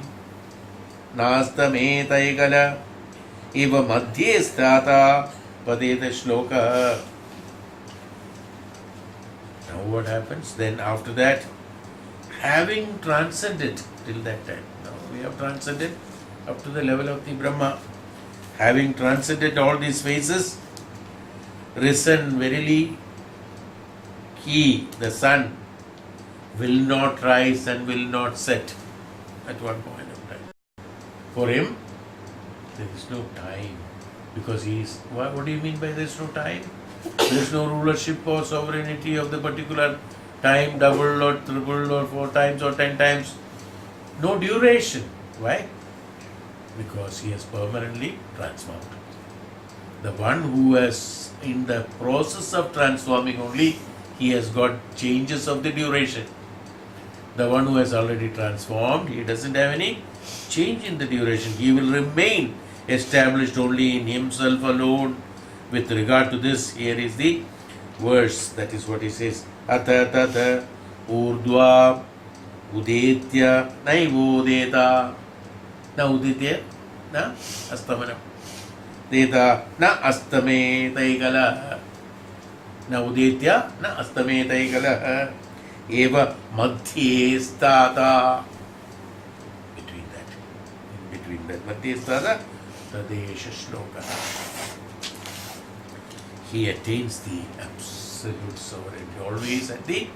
nastametayikala iva madhye sthata padeta shloka. Now what happens? Then after that, having transcended till that time, now we have transcended up to the level of the Brahma, having transcended all these phases, risen verily, he, the sun, will not rise and will not set at one point of time. For him, there is no time, because he is, what do you mean by there is no time? There is no rulership or sovereignty of the particular time, double or triple or 4 times or 10 times. No duration. Why? because he has permanently transformed. The one who is in the process of transforming only, he has got changes of the duration. The one who has already transformed, he doesn't have any change in the duration. He will remain established only in himself alone. With regard to this, here is the verse. That is what he says. Atha tata urdhva udetya naivodeta. Na udetya na astamanam. Deta na astame taigala. Na udetya na astame taigala. Eva madhye sthata. Between that madhye sthata, tadesha shloka. He attains the absolute sovereignty, always at the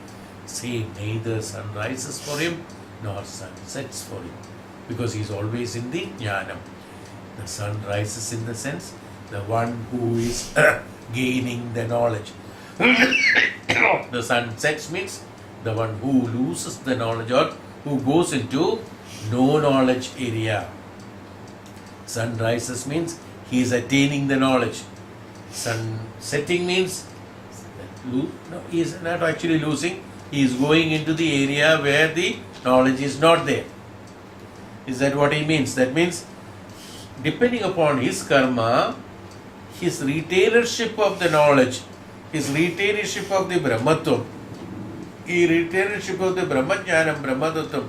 same. Neither sun rises for him nor sun sets for him, because he is always in the jnanam. The sun rises in the sense, the one who is gaining the knowledge. The sun sets means the one who loses the knowledge or who goes into no knowledge area. Sun rises means he is attaining the knowledge. Sun setting means he is not actually losing, he is going into the area where the knowledge is not there. Is that what he means? That means, depending upon his karma, his retainership of the knowledge, his retainership of the Brahmatvam, his retainership of the Brahmajnanam, Brahmatattvam,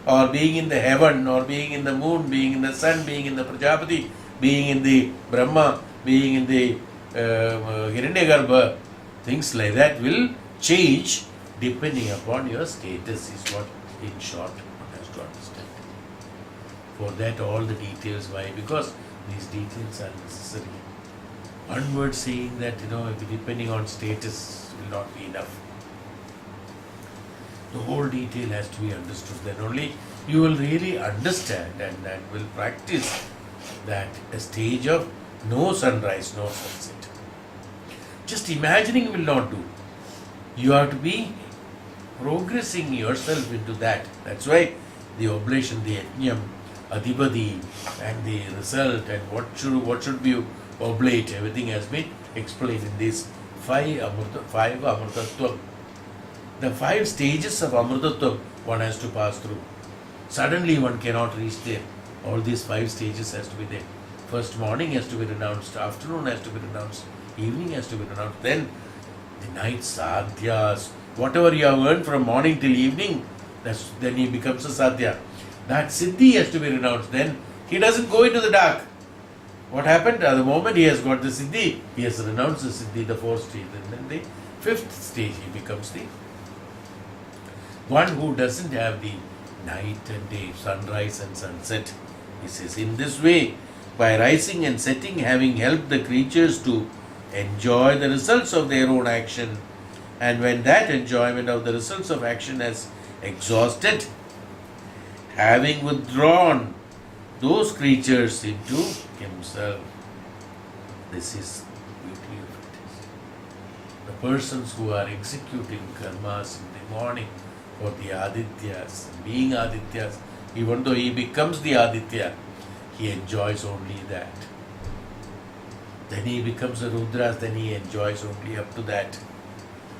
or being in the heaven, or being in the moon, being in the sun, being in the Prajapati, being in the Brahma, being in the Hiranyagarbha, things like that will change depending upon your status, is what in short one has to understand. For that all the details, why? Because these details are necessary. One word saying that, depending on status will not be enough. The whole detail has to be understood. Then only you will really understand and will practice that a stage of no sunrise, no sunset. Just imagining will not do. You have to be progressing yourself into that. That's why the oblation, the yajnam, adhipati, and the result, and what should be oblate, everything has been explained in these five amrutattvam. The 5 stages of amrutattvam one has to pass through. Suddenly one cannot reach there. All these 5 stages has to be there. First, morning has to be renounced, afternoon has to be renounced, evening has to be renounced, then the night sadhyas. Whatever you have earned from morning till evening, then he becomes a sadhya. That siddhi has to be renounced. Then he doesn't go into the dark. What happened? At the moment he has got the siddhi, he has renounced the siddhi, the 4th stage. And then the 5th stage, he becomes the one who doesn't have the night and day, sunrise and sunset. He says, in this way, by rising and setting, having helped the creatures to enjoy the results of their own action, and when that enjoyment of the results of action has exhausted, having withdrawn those creatures into himself. This is beauty of it. The persons who are executing karmas in the morning for the Adityas, being Adityas, even though he becomes the Aditya, he enjoys only that. Then he becomes a Rudras, then he enjoys only up to that.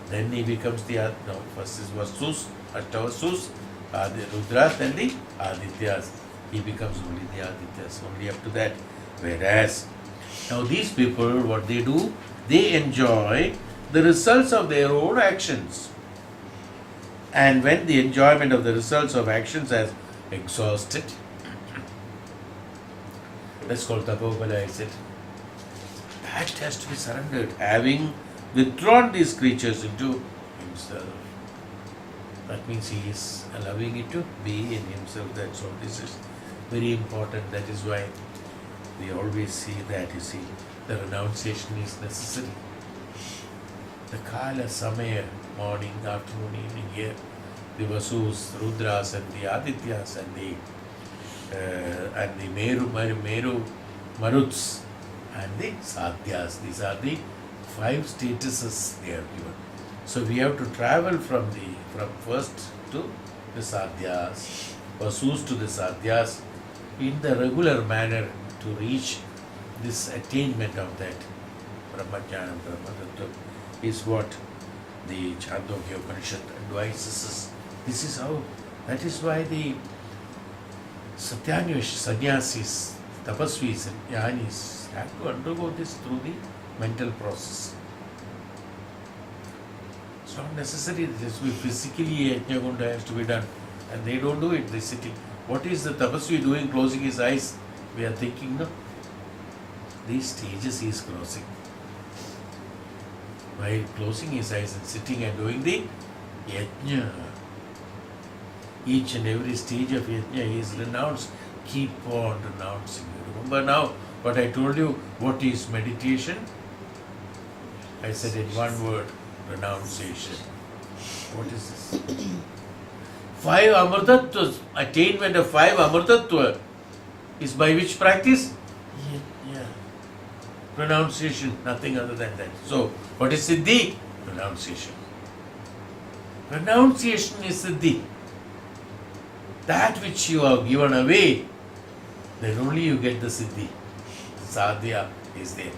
Then he becomes the first is Vasus, Ashtavasus, Rudras, then the Adityas. He becomes only the Adityas, only up to that. Whereas, now these people, what they do, they enjoy the results of their own actions. And when the enjoyment of the results of actions has exhausted, that's called tapopala, is it? That has to be surrendered, having withdrawn these creatures into himself. That means he is allowing it to be in himself. That's all. This is very important. That is why we always see that, you see, the renunciation is necessary. The Kala Samaya, morning, afternoon, evening, here, the Vasus, Rudras, and the Adityas, and the Meru, Maruts, and the Sadhyas. These are the 5 statuses they are given. So we have to travel from first to the Sadhyas, Vasus to the Sadhyas, in the regular manner to reach this attainment of that Brahmajnana, Brahmatattva is what the Chandogya Upanishad advises us. This is how, that is why the Satyanyush, sannyasis, tapasvis, and jnanis have to undergo this through the mental process. It's not necessary that this will physically yajna has to be done, and they don't do it, they sitting. What is the tapasvi doing closing his eyes? We are thinking, no? These stages he is crossing. While closing his eyes and sitting and doing the yajna. Each and every stage of yajna he is renounced. Keep on renouncing. Remember now what I told you, what is meditation? I said in one word, renunciation. What is this? 5 amrtattvas, attainment of 5 amrtattva is by which practice? Yeah. Renunciation, nothing other than that. So, what is siddhi? Renunciation. Renunciation is siddhi. That which you have given away, then only you get the siddhi. Sadhya is there.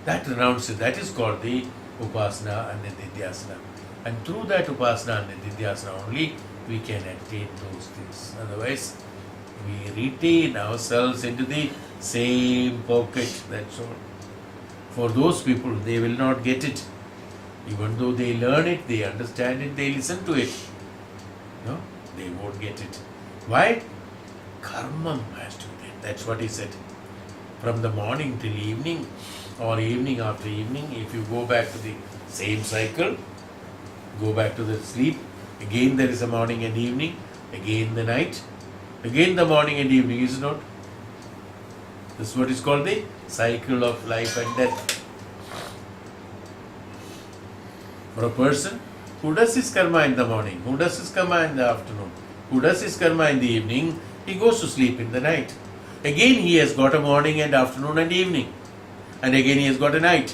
That renunciation, that is called the upasana and the nidhyasana. And through that upasana and the nidhyasana only we can attain those things. Otherwise, we retain ourselves into the same pocket, that's all. For those people, they will not get it. Even though they learn it, they understand it, they listen to it. No, they won't get it. Why? Karma has to be there. That's what he said. From the morning till evening, or evening after evening, if you go back to the same cycle, go back to the sleep, again there is a morning and evening, again the night, again the morning and evening, is it not? This is what is called the cycle of life and death. For a person who does his karma in the morning, who does his karma in the afternoon, who does his karma in the evening, he goes to sleep in the night. Again he has got a morning and afternoon and evening. And again he has got a night.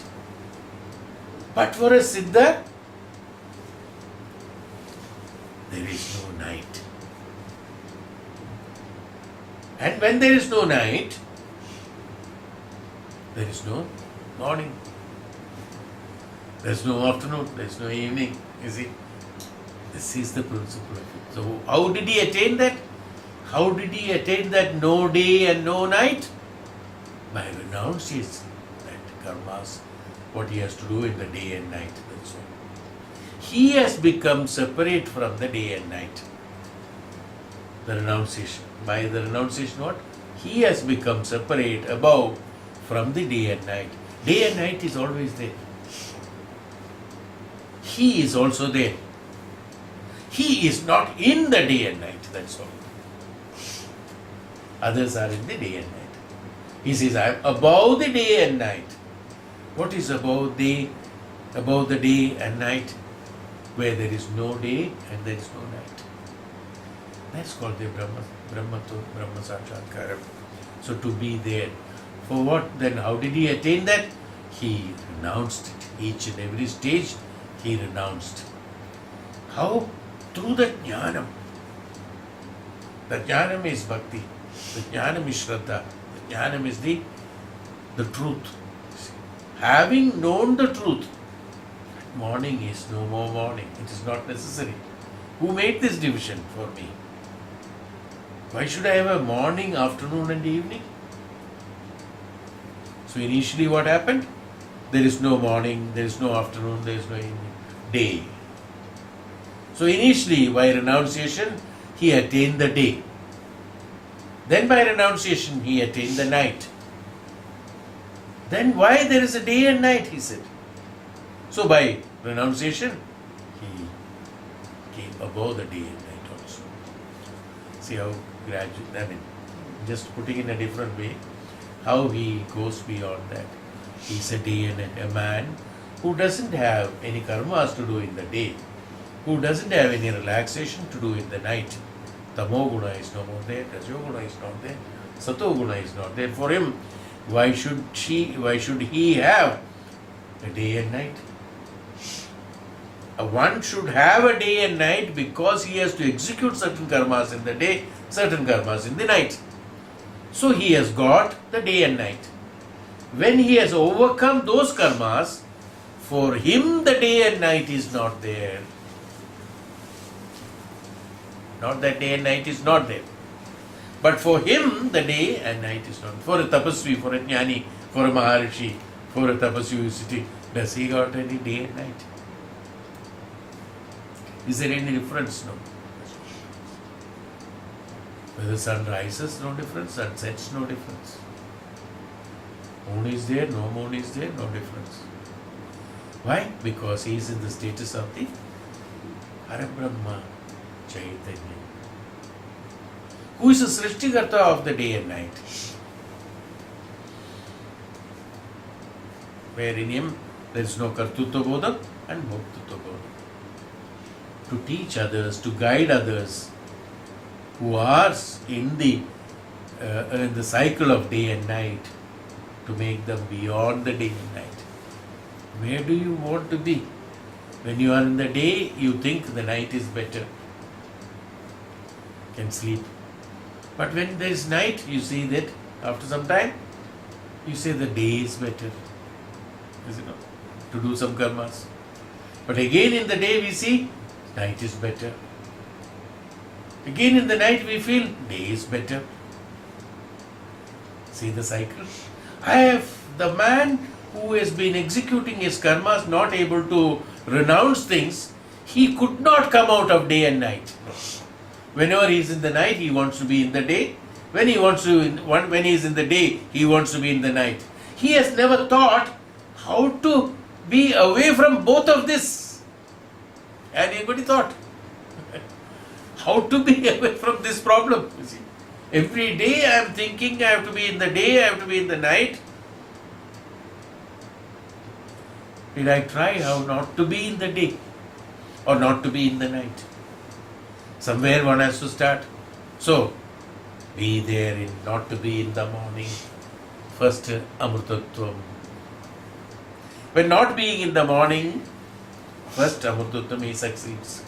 But for a Siddha, there is no night. And when there is no night, there is no morning. There is no afternoon, there is no evening. You see, this is the principle of it. So, how did he attain that? How did he attain that no day and no night? By renouncing that karmas, what he has to do in the day and night. That's all. He has become separate from the day and night. The renunciation. By the renunciation, what? He has become separate above from the day and night. Day and night is always there. He is also there. He is not in the day and night, that's all. Others are in the day and night. He says, I am above the day and night. What is above the day and night? Where there is no day and there is no night. That's called the Brahma Sakshatkara. So to be there. For what then? How did he attain that? He renounced it. Each and every stage he renounced. How? Through the jnanam. The jnanam is bhakti. The jnanam is shraddha. The jnanam is the truth. Having known the truth, morning is no more morning. It is not necessary. Who made this division for me? Why should I have a morning, afternoon and evening? So initially what happened? There is no morning, there is no afternoon, there is no evening. Day. So initially by renunciation he attained the day. Then by renunciation he attained the night. Then why there is a day and night, he said. So by renunciation he came above the day and night also. See how gradually, just putting in a different way, how he goes beyond that. He's a day and a man who doesn't have any karmas to do in the day, who doesn't have any relaxation to do in the night. Tamo guna is no more there, Rajo guna is not there, Sato guna is not there. For him, why should he have a day and night? One should have a day and night because he has to execute certain karmas in the day, certain karmas in the night. So he has got the day and night. When he has overcome those karmas, for him the day and night is not there. Not that day and night is not there. But for him the day and night is not. For a tapasvi, for a jnani, for a maharishi, for a tapasvi who is sitting, does he got any day and night? Is there any difference? No. Whether sun rises, no difference. Sun sets, no difference. Moon is there, no moon is there, no difference. Why? Because he is in the status of the Parabrahma Chaitanya, who is the Srishtikarta of the day and night. Where in him there is no Kartutva Bodha and Bhoktutva Bodha. To teach others, to guide others who are in the cycle of day and night, to make them beyond the day and night. Where do you want to be? When you are in the day, you think the night is better. You can sleep. But when there is night, you see that after some time, you say the day is better. Is it not? To do some karmas. But again in the day we see night is better. Again in the night we feel day is better. See the cycle? The man who has been executing his karmas, not able to renounce things, he could not come out of day and night. Whenever he is in the night, he wants to be in the day. When he is in the day, he wants to be in the night. He has never thought how to be away from both of this. Had anybody thought? How to be away from this problem? You see, every day I am thinking I have to be in the day, I have to be in the night. Did I try how not to be in the day or not to be in the night? Somewhere one has to start. So, be there in not to be in the morning. First, Amrutattvam. When not being in the morning, first Amrutattvam he succeeds.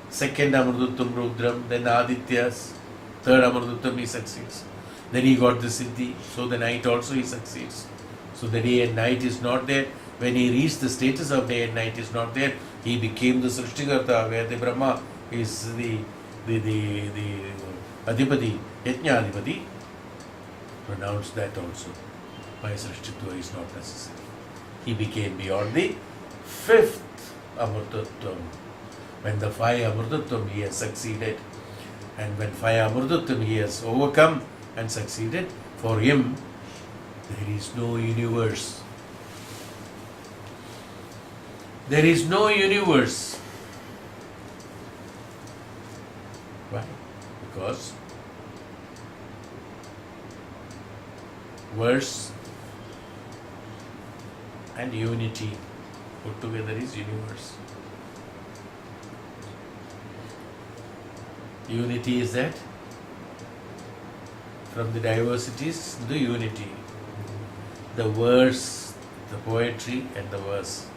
Second Amrutattvam Rudram, then Adityas. Third Amrutattvam he succeeds. Then he got the Siddhi, so the night also he succeeds. So the day and night is not there. When he reached the status of day and night is not there, he became the Srishtikarta, where the Brahma is the Adhipati, Yajna-adhipati. Pronounce that also. My Srishtitva is not necessary. He became beyond the fifth Amrutattvam. When the five Amrutattvam he has succeeded, and when five Amrutattvam he has overcome and succeeded, for him there is no universe. There is no universe. Why? Because verse and unity put together is universe. Unity is that from the diversities, the unity. The verse, the poetry and the verse.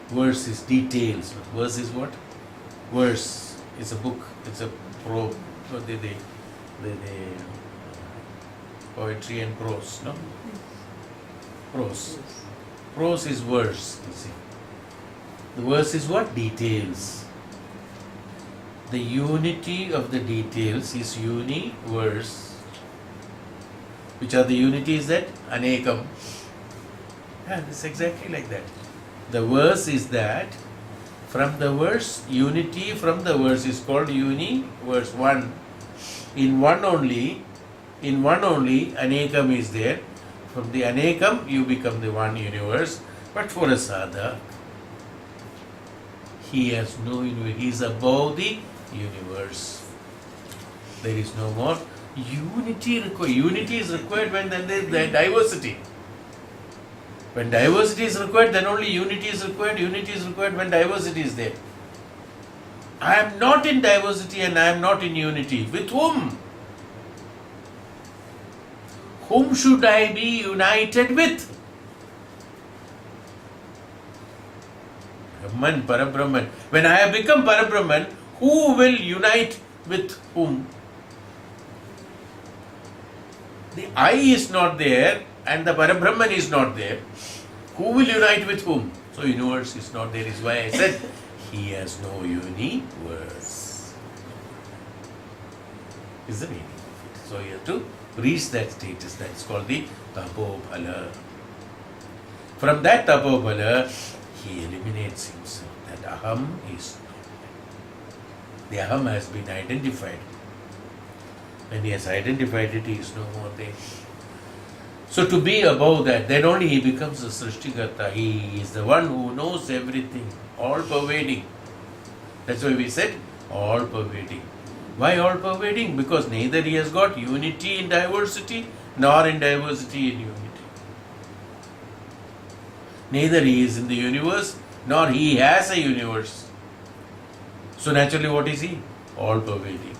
Verse is details. Verse is what? Verse is a book. It's a the poetry and prose, no? Prose. Prose is verse, you see. The verse is what? Details. The unity of the details is universe. Which are the unities that? Anekam. Yeah, it's exactly like that. The verse is that from the verse, unity from the verse is called universe, one. In one only, Anekam is there. From the Anekam, you become the one universe. But for a sadhak, he has no universe. He is above the universe. There is no more unity required. Unity is required when there is diversity. When diversity is required, then only unity is required. Unity is required when diversity is there. I am not in diversity and I am not in unity. With whom? Whom should I be united with? Brahman, Parabrahman. When I have become Parabrahman, who will unite with whom? the I is not there and the Parabrahman is not there, who will unite with whom? So universe is not there, is why I said he has no universe. Is the meaning of it. So you have to reach that status. That is called the Tapophala. From that Tapophala, he eliminates himself. That Aham is not. The Aham has been identified. When he has identified it, he is no more there. So to be above that, then only he becomes a Srishtikarta. He is the one who knows everything, all pervading. That's why we said all pervading. Why all pervading? Because neither he has got unity in diversity, nor in diversity in unity. Neither he is in the universe, nor he has a universe. So naturally what is he? All pervading.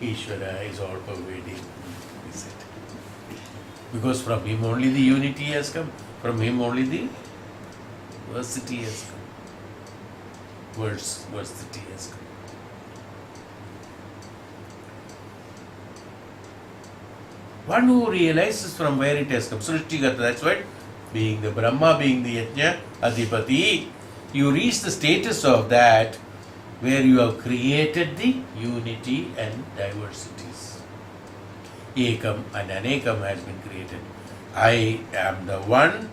Ishvara is all pervading, we said. Because from him only the unity has come, from him only the versity has come. Versity has come. One who realizes from where it has come. Srishtikarta, that's what, being the Brahma, being the Yajna, Adhipati, you reach the status of that where you have created the unity and diversities. Ekam and Anekam has been created. I am the one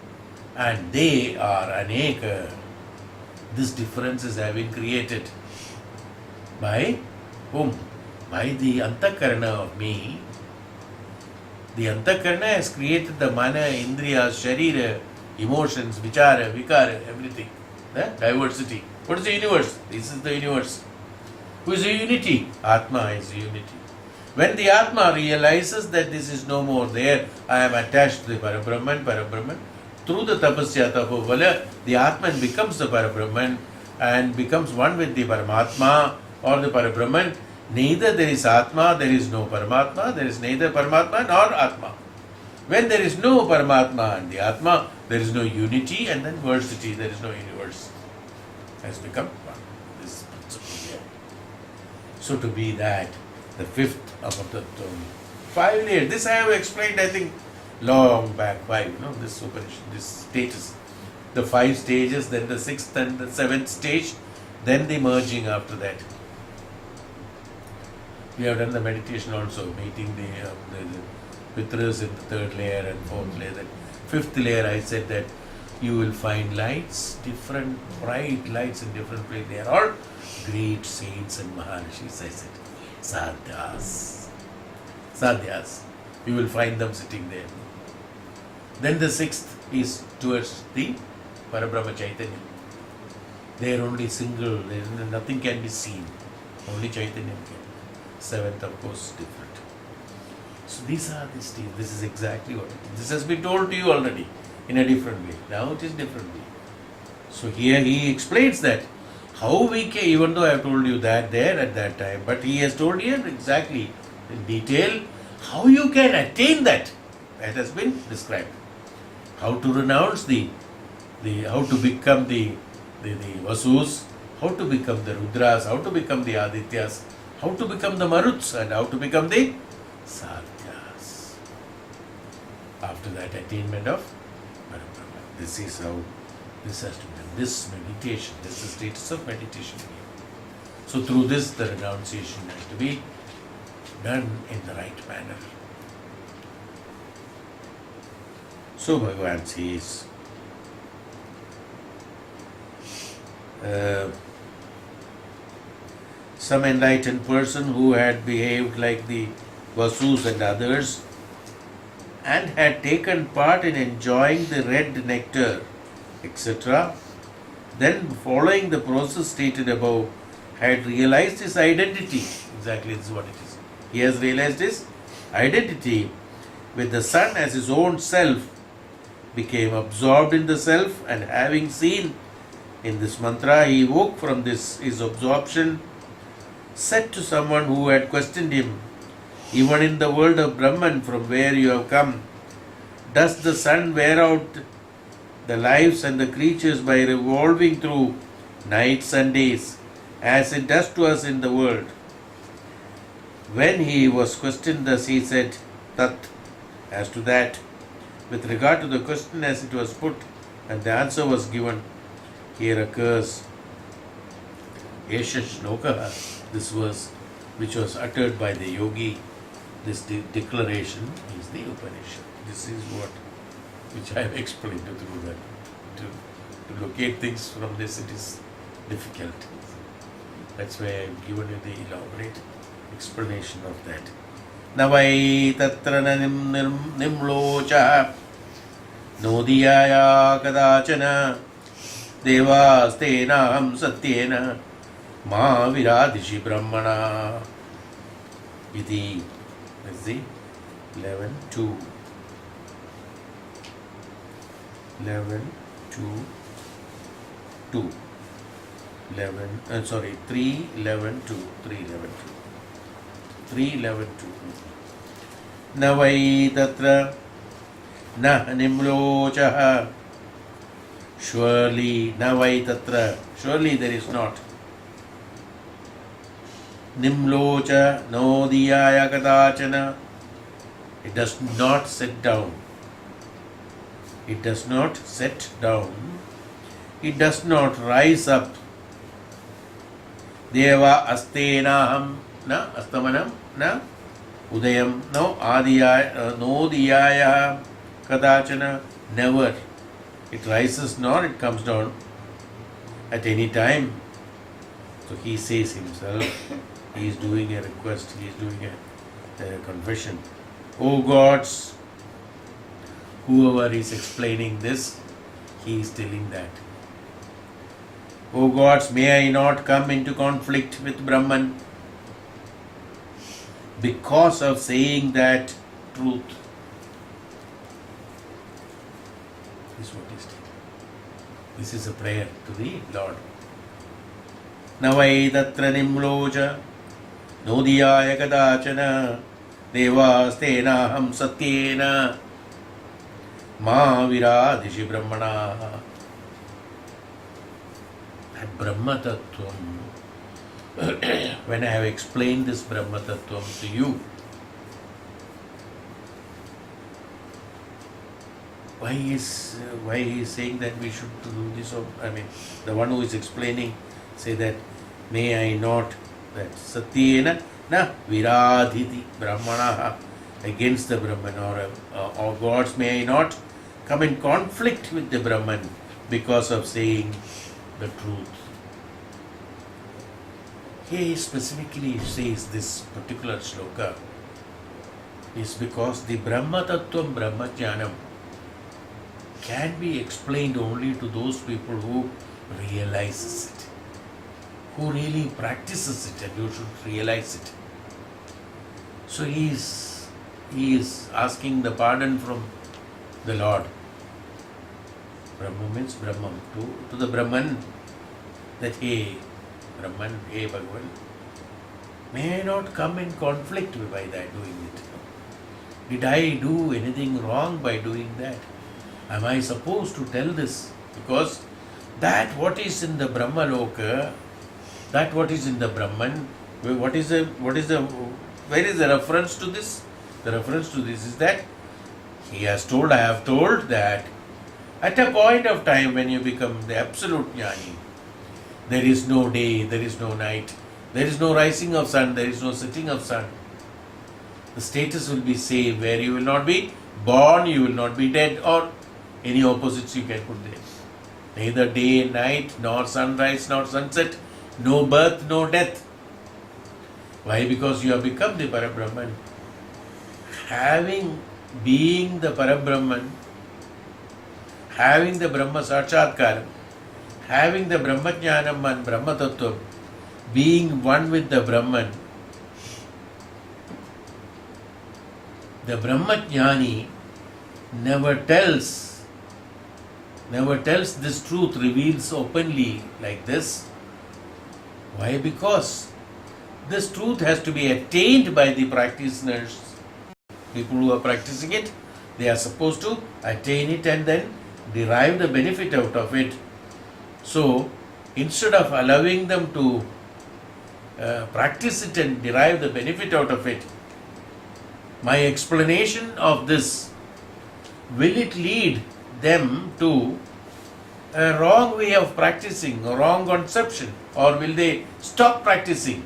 and they are Aneka. These differences have been created by whom? By the Antakarana of me. The Antakarana has created the Mana, Indriya, Sharira, emotions, Vichara, Vikara, everything. The diversity. What is the universe? This is the universe. Who is the unity? Atma is the unity. When the Atma realizes that this is no more there, I am attached to the Parabrahman, through the Tapasya Tapophala, the Atman becomes the Parabrahman and becomes one with the Paramatma or the Parabrahman. Neither there is Atma, there is no Paramatma, there is neither Paramatma nor Atma. When there is no Paramatma and the Atma, there is no unity and then versity, there is no universe. Has become one. This principle here. So to be that, the fifth Amatattvam, 5 layers. This I have explained, I think, long back, 5, this Upanishad, this status. The 5 stages, then the 6th and the 7th stage, then the merging after that. We have done the meditation also, meeting the Pitras in the 3rd layer and 4th layer. Then 5th layer, I said that you will find lights, different bright lights in different places. They are all great saints and Maharishis, I said. Sadhyas. You will find them sitting there. Then the 6th is towards the Parabrahma Chaitanya. They are only single, nothing can be seen. Only Chaitanya can. 7th, of course, different. So these are the stages. This is exactly what it is. This has been told to you already in a different way. Now it is different way. So here he explains that how we can, even though I have told you that there at that time, but he has told here exactly in detail how you can attain that. That has been described. How to renounce how to become the Vasus, how to become the Rudras, how to become the Adityas, how to become the Maruts, and how to become the Satyas. After that attainment of Parabrahma. This is how this has to be done. This meditation, this is the status of meditation here. So through this, the renunciation has to be done in the right manner. So Bhagavan says, some enlightened person who had behaved like the Vasus and others and had taken part in enjoying the red nectar, etc., then following the process stated above, had realized his identity. Exactly, this is what it is. He has realized his identity with the Son as his own self, became absorbed in the self, and having seen in this mantra, he woke from his absorption, said to someone who had questioned him, even in the world of Brahman from where you have come, does the sun wear out the lives and the creatures by revolving through nights and days, as it does to us in the world? When he was questioned thus, he said, tat. As to that, with regard to the question as it was put and the answer was given, here occurs Esha Shloka, this verse which was uttered by the yogi. This declaration is the Upanishad. This is what which I have explained through that. To locate things from this, it is difficult. That's why I have given you the elaborate explanation of that. Navai tatra nimlocha nodiyaya kadachana devastenaham satyena ma viradishi brahmana iti. Let's see, 11:2. 11:2. 3:11:2. 3:11:2. न वै तत्र न nimlochaha. Surely, न वै तत्र. Surely there is not. Nimlocha nodiyaya kadachana. It does not sit down. It does not set down. It does not rise up. Deva astenaham na astamanam na udayam no adiyaya nodiyaya kadachana. Never. It rises nor it comes down at any time. So he says himself, he is doing a request, he is doing a confession. O gods, whoever is explaining this, he is telling that. O gods, may I not come into conflict with Brahman because of saying that truth. This is what he stated. This is a prayer to the Lord. Navai tatra nimlocha nodiyaya kadachana devastenaham satyena ma viradishi brahmana. That Brahma Tattvam, when I have explained this Brahma Tattvam to you, why he is saying that we should do this? I mean, the one who is explaining say that may I not, that satyena na viradhiti brahmana, against the Brahman, or gods, may I not come in conflict with the Brahman because of saying the truth. He specifically says this particular shloka is because the Brahma Tattvam, Brahma Jnanam can be explained only to those people who realizes it, who really practices it, and you should realize it. So he is asking the pardon from the Lord. Brahma means Brahman, to the Brahman, that hey Brahman, hey Bhagavan, may I not come in conflict by that doing it. Did I do anything wrong by doing that? Am I supposed to tell this? Because that what is in the Brahma Loka, that what is in the Brahman, where is the reference to this? The reference to this is that he has told, I have told that at a point of time when you become the absolute jnani, there is no day, there is no night, there is no rising of sun, there is no setting of sun. The status will be same, where you will not be born, you will not be dead, or any opposites you can put there. Neither day and night, nor sunrise, nor sunset, no birth, no death. Why? Because you have become the Parabrahman. Being the Parabrahman, having the Brahma Sakshatkar, having the Brahma Jnanam and Brahma Tattvam, being one with the Brahman, the Brahma Jnani never tells this truth, reveals openly like this. Why? Because this truth has to be attained by the practitioners. People who are practicing it, they are supposed to attain it and then derive the benefit out of it. So, instead of allowing them to practice it and derive the benefit out of it, my explanation of this, will it lead them to a wrong way of practicing, a wrong conception, or will they stop practicing?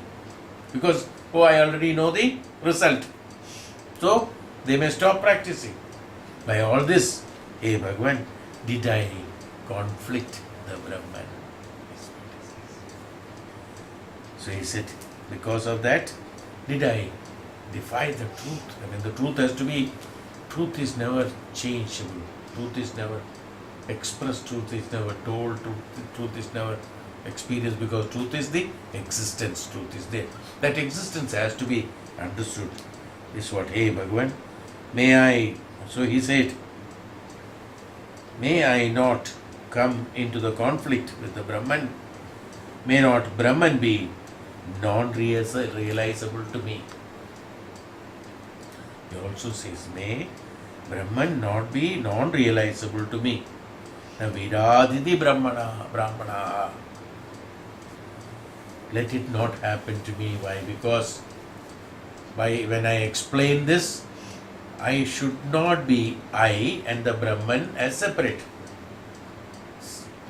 Because, I already know the result. So, they may stop practicing. By all this, hey Bhagavan, did I conflict the Brahman? So he said, because of that, did I defy the truth? I mean, the truth has to be, truth is never changeable. Truth is never expressed, truth is never told, truth is never experienced, because truth is the existence, truth is there. That existence has to be understood. This is what, hey Bhagavan, may I, so he said, may I not come into the conflict with the Brahman? May not Brahman be non-realizable to me? He also says, may Brahman not be non-realizable to me. Na viraditi brahmana. Let it not happen to me. Why? Because when I explain this, I should not be I and the Brahman as separate.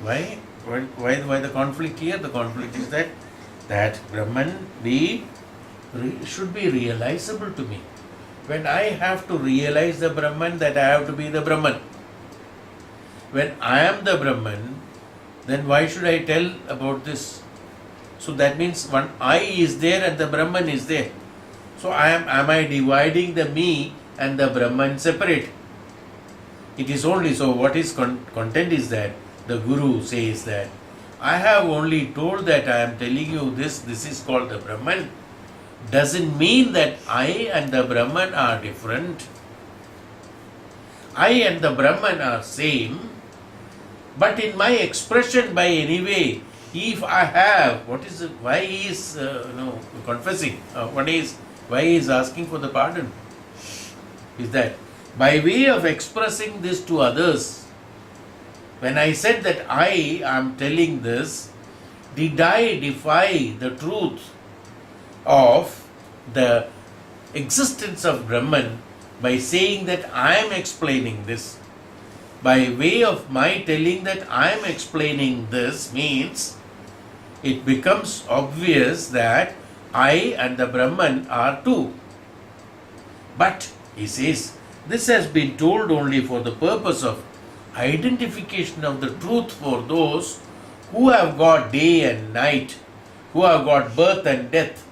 Why? Why the conflict here? The conflict is that Brahman should be realizable to me. When I have to realize the Brahman, that I have to be the Brahman. When I am the Brahman, then why should I tell about this? So that means one I is there and the Brahman is there. So am I dividing the me and the Brahman separate? It is only, so what is content is that the Guru says that I have only told that I am telling you this is called the Brahman. Doesn't mean that I and the Brahman are different. I and the Brahman are same, but in my expression by any way, if I have, why he is confessing, why he is asking for the pardon, is that by way of expressing this to others, when I said that I am telling this, did I defy the truth of the existence of Brahman by saying that I am explaining this? By way of my telling that I am explaining this means it becomes obvious that I and the Brahman are two. But, he says, this has been told only for the purpose of identification of the truth for those who have got day and night, who have got birth and death.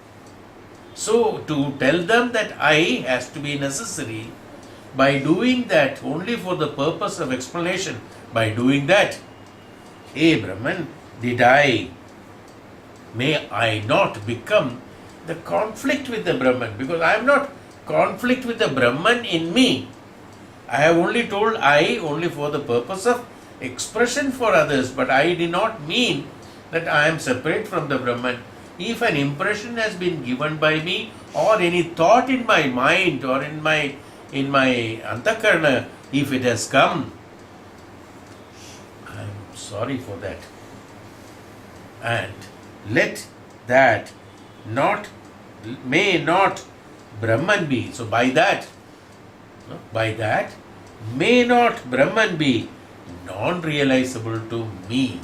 So, to tell them that I has to be necessary, by doing that only for the purpose of explanation, by doing that, hey Brahman, may I not become the conflict with the Brahman, because I am not conflict with the Brahman in me. I have only told I only for the purpose of expression for others, but I did not mean that I am separate from the Brahman. If an impression has been given by me, or any thought in my mind or in my antakarana, if it has come, I am sorry for that. And let that may not Brahman be. So by that, may not Brahman be non-realizable to me.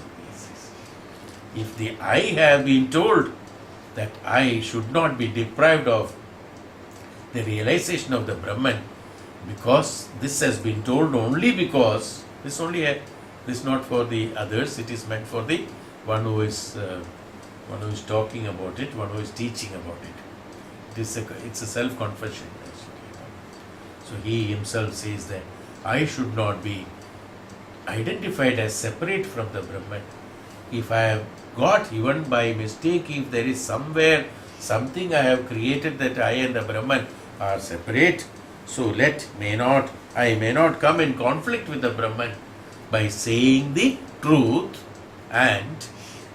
If the I have been told that I should not be deprived of the realization of the Brahman, because this has been told only because this is not for the others, it is meant for the one who is talking about it, one who is teaching about it. It's a self-confession. So he himself says that I should not be identified as separate from the Brahman. If I have got, even by mistake, if there is somewhere something I have created that I and the Brahman are separate, so I may not come in conflict with the Brahman by saying the truth, and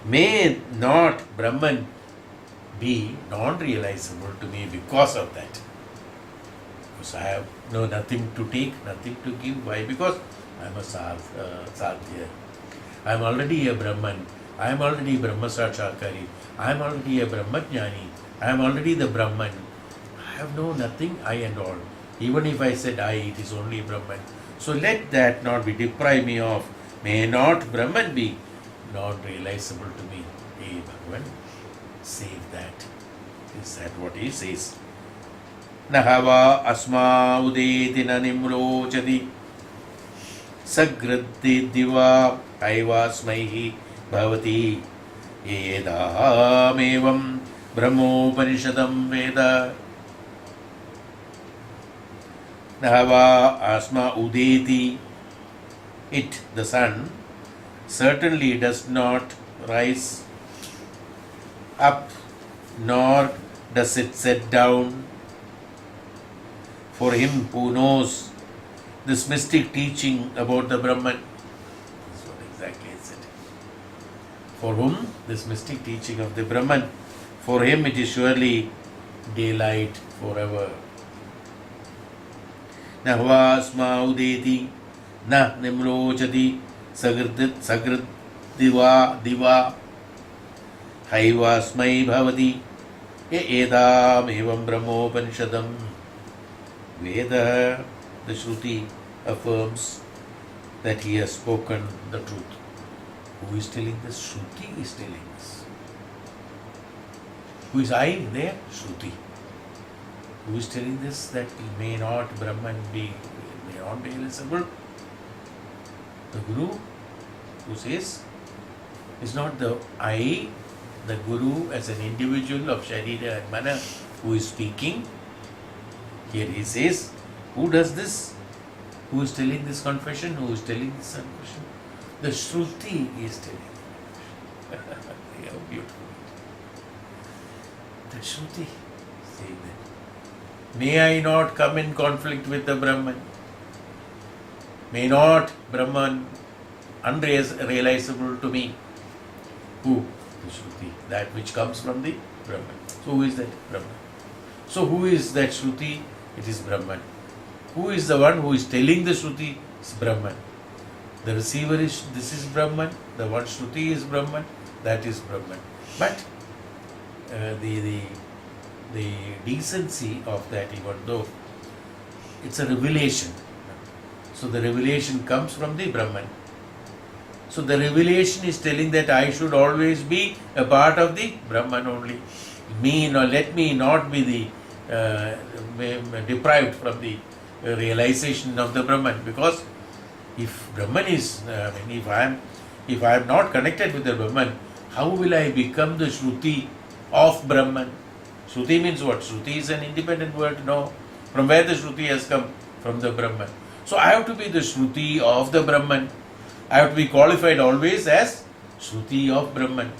may not Brahman be non-realizable to me because of that. Because I have nothing to take, nothing to give. Why? Because I am a sadhya. I am already a Brahman. I am already Brahma Sakshakari. I am already a Brahmajnani. I am already the Brahman. I have nothing, I and all. Even if I said I, it is only Brahman. So let that not be deprive me of. May not Brahman be not realizable to me. Hey Bhagavan, save that. Is that what he says? Nahava asma udeti nanimlochati sagraddi diva aivasmaihi bhavati edamevam brahmopanishadam veda. Nahava asma udeti. It, the sun, certainly does not rise up, nor does it set down. For him who knows this mystic teaching about the Brahman, that's what exactly it said. For whom this mystic teaching of the Brahman, for him it is surely daylight forever. Nahvasma udeti na nimlochati sagrid diva haivasmai bhavati edam evam brahmopanishadam. Veda, the Shruti, affirms that he has spoken the truth. Who is telling this? Shruti is telling this. Who is I there? Shruti. Who is telling this? That may not Brahman be, may not be realizable? The Guru, who says, is not the I, the Guru as an individual of Sharira and Mana who is speaking. Here he says, who does this? Who is telling this confession? Who is telling this confession? The Shruti is telling. How beautiful. The Shruti saying that. May I not come in conflict with the Brahman. May not Brahman unrealizable to me. Who? The Shruti. That which comes from the Brahman. So who is that Brahman? So who is that Shruti? It is Brahman. Who is the one who is telling the Shruti? It's Brahman. The receiver is, this is Brahman. The one Shruti is Brahman. That is Brahman. But the decency of that, even though it's a revelation. So the revelation comes from the Brahman. So the revelation is telling that I should always be a part of the Brahman only. Let me not be the deprived from the realization of the Brahman, because if Brahman is, if I am not connected with the Brahman, how will I become the Shruti of Brahman? Shruti means what? Shruti is an independent word. No. From where the Shruti has come? From the Brahman. So I have to be the Shruti of the Brahman. I have to be qualified always as Shruti of Brahman.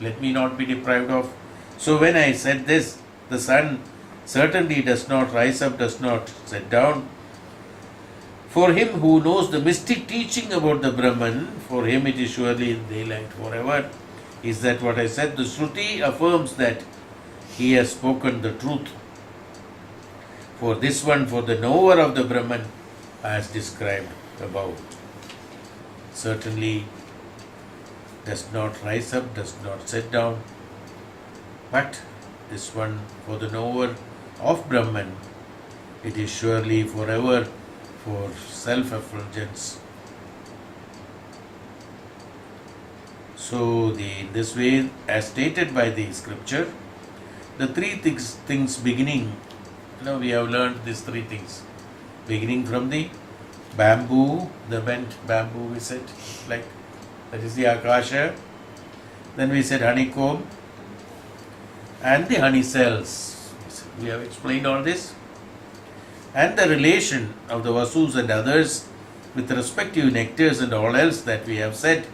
Let me not be deprived of. So when I said this, the sun certainly does not rise up, does not set down. For him who knows the mystic teaching about the Brahman, for him it is surely daylight forever. Is that what I said? The Shruti affirms that he has spoken the truth. For this one, for the knower of the Brahman, as described above, certainly does not rise up, does not set down. But this one, for the knower of Brahman, it is surely forever for self-effulgence. So, in this way, as stated by the scripture, the three things beginning, we have learned these three things. Beginning from the bamboo, the bent bamboo we said, like that is the akasha. Then we said honeycomb and the honey cells. We have explained all this. And the relation of the vasus and others with respective nectars and all else that we have said,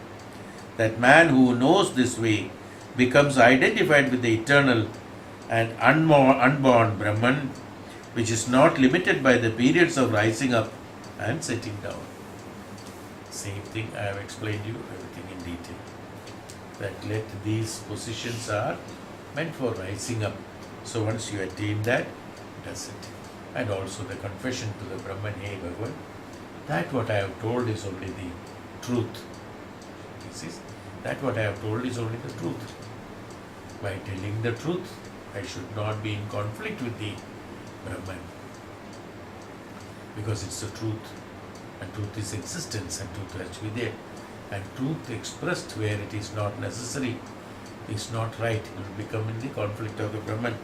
that man who knows this way becomes identified with the eternal and unborn Brahman, which is not limited by the periods of rising up and setting down. Same thing I have explained you everything in detail. That these positions are meant for rising up. So once you attain that, that's it. And also the confession to the Brahman, hey Bhagavan, that what I have told is only the truth. This is that what I have told is only the truth. By telling the truth, I should not be in conflict with the Brahman. because it's the truth, and truth is existence, and truth has to be there. And truth expressed where it is not necessary is not right. It will become in the conflict of the Brahman,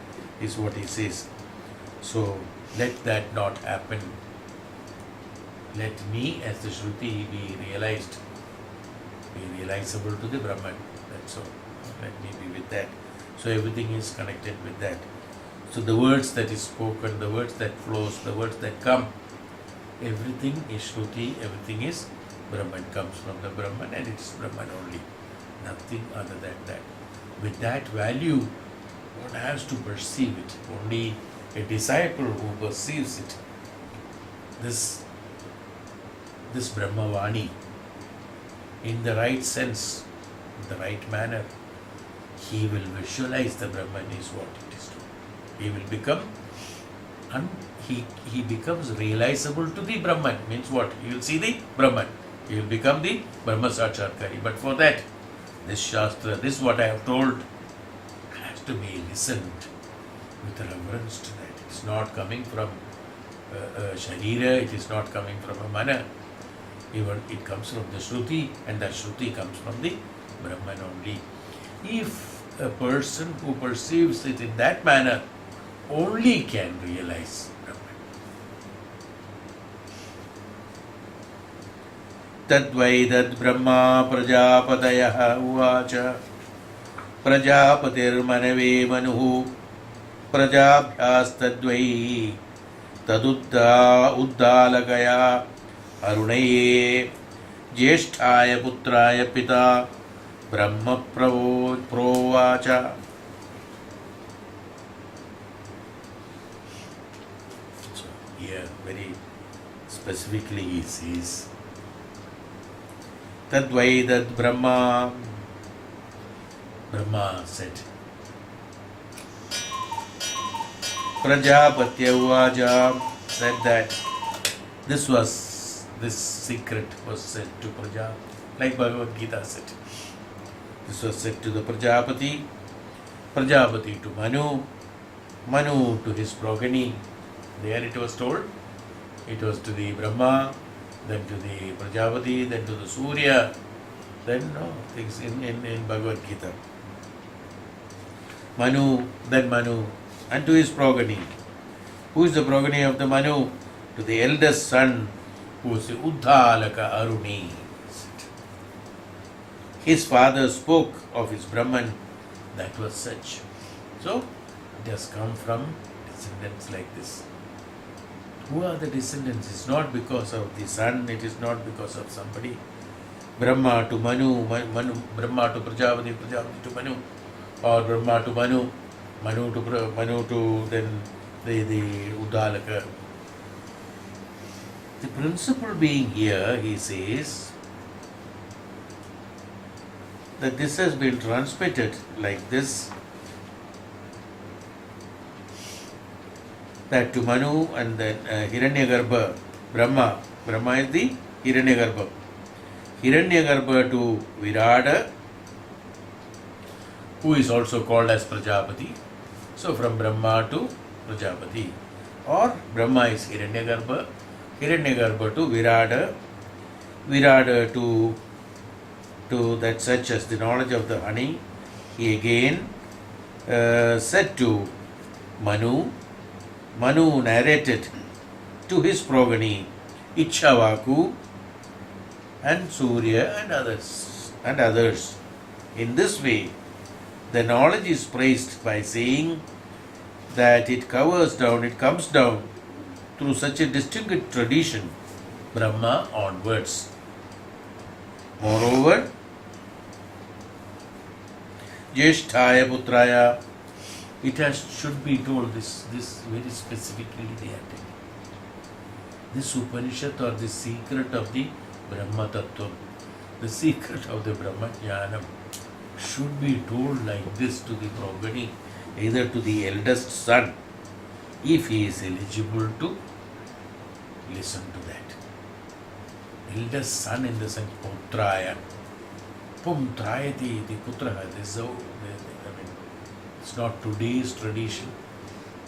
is what he says. So let that not happen. Let me as the Shruti be realized, be realizable to the Brahman. That's all. Let me be with that. So everything is connected with that. So the words that is spoken, the words that flows, the words that come, everything is Shruti, everything is Brahman, comes from the Brahman, and it's Brahman only. Nothing other than that. With that value, one has to perceive it. Only a disciple who perceives it, this Brahmavani, in the right sense, in the right manner, he will visualize the Brahman is what it is to. He will become, he becomes realizable to the Brahman. Means what? He will see the Brahman. He will become the Brahma Sakshatkari. But for that, this Shastra, this what I have told, has to be listened with reverence to that. It's not coming from Sharira, it is not coming from a Mana. Even it comes from the Shruti, and that Shruti comes from the Brahman only. If a person who perceives it in that manner only can realize Brahman. Tadvai tad Brahma Prajapatayah uvacha Prajapatir manave manuhu Prajabhyas tadvai tadutta uddalakaya Arunaye Jeshthaya putraya pita Brahma provacha. So here very specifically he says Tadvai tad Brahma said Prajapatya uvacha said that this secret was said to Praja, like Bhagavad Gita said. This was said to the Prajapati, Prajapati to Manu, Manu to his progeny. There it was told, it was to the Brahma, then to the Prajapati, then to the Surya, then things in Bhagavad Gita. Manu, and to his progeny. Who is the progeny of the Manu? To the eldest son, who is the Uddalaka Aruni. His father spoke of his Brahman, that was such. So, it has come from descendants like this. Who are the descendants? It's not because of the son, it is not because of somebody. Brahma to Manu, Brahma to Prajapati, Prajapati to Manu, or Brahma to Manu, Manu to then the Uddalaka. The principle being here, he says, that this has been transmitted like this, that to Manu and then Hiranyagarbha, Brahma is the Hiranyagarbha. Hiranyagarbha to Virada, who is also called as Prajapati. So from Brahma to Prajapati, or Brahma is Hiranyagarbha, Hiranyagarbha to Virada, Virada to that such as the knowledge of the honey. He again said to Manu narrated to his progeny Ichchavaku and Surya and others. In this way, the knowledge is praised by saying that it comes down through such a distinct tradition, Brahma onwards. Moreover, Jeshthaya Putraya, should be told this very specifically they are telling. This Upanishad or the secret of the Brahma Tattva, the secret of the Brahma Jnanam should be told like this to the progeny, either to the eldest son, if he is eligible to listen to that. Eldest son in the sense Putraya. Pumtrayati, the Putraha. It's not today's tradition.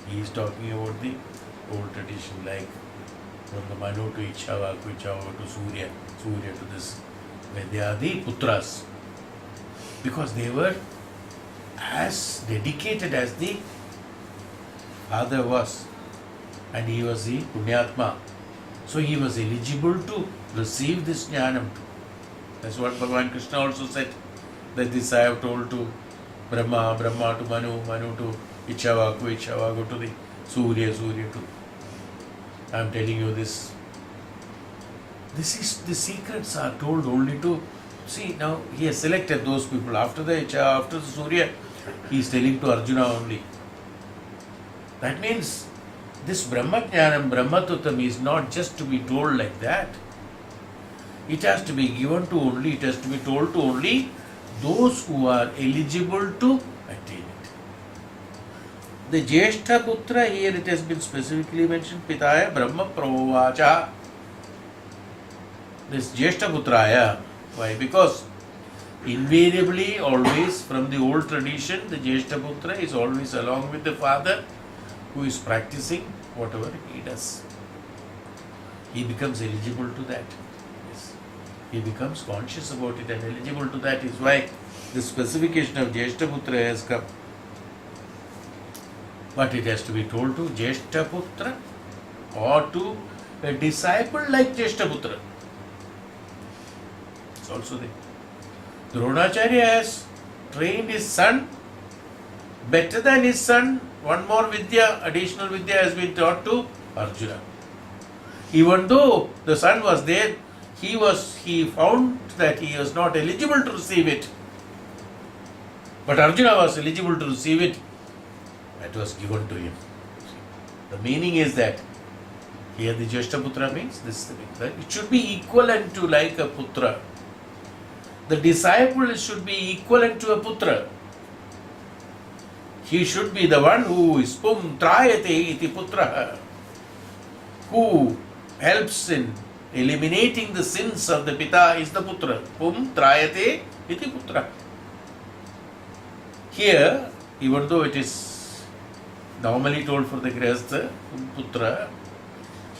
He is talking about the old tradition, like from the Manu to Ichhavaku, Ichhavaku to Surya, Surya to this. They are the Putras. Because they were as dedicated as the father was. And he was the Punyatma. So he was eligible to receive this Jnanam. That's what Bhagavan Krishna also said. That this I have told to Brahma, Brahma to Manu, Manu to Ichhavaku, Ichhavaku to the Surya, Surya to. I am telling you this. The secrets are told only to. See, now he has selected those people. After the Surya, he is telling to Arjuna only. That means this Brahmajnanam, Brahmatuttam is not just to be told like that. It has to be given to only, it has to be told to only those who are eligible to attain it. The Jyeshtha Putra, here it has been specifically mentioned, Pitaya Brahma Pravovacha. This Jyeshtha Putraya. Why? Because invariably, always from the old tradition, the Jyeshtha Putra is always along with the father who is practicing whatever he does. He becomes eligible to that. Yes. He becomes conscious about it and eligible to that is why the specification of Jyeshtha Putra has come. But it has to be told to Jyeshtha Putra or to a disciple like Jyeshtha Putra. It's also there. Dronacharya has trained his son better than his son. One more Vidya, additional Vidya has been taught to Arjuna. Even though the son was there, he found that he was not eligible to receive it. But Arjuna was eligible to receive it. That was given to him. The meaning is that here the Jyeshtha Putra means this. It should be equivalent to like a Putra. The disciple should be equivalent to a Putra. He should be the one who is Pum Trayate iti Putraha, who helps in eliminating the sins of the Pita is the Putra. Pum Trayate iti Putra. Here, even though it is normally told for the Grihastha, Putra,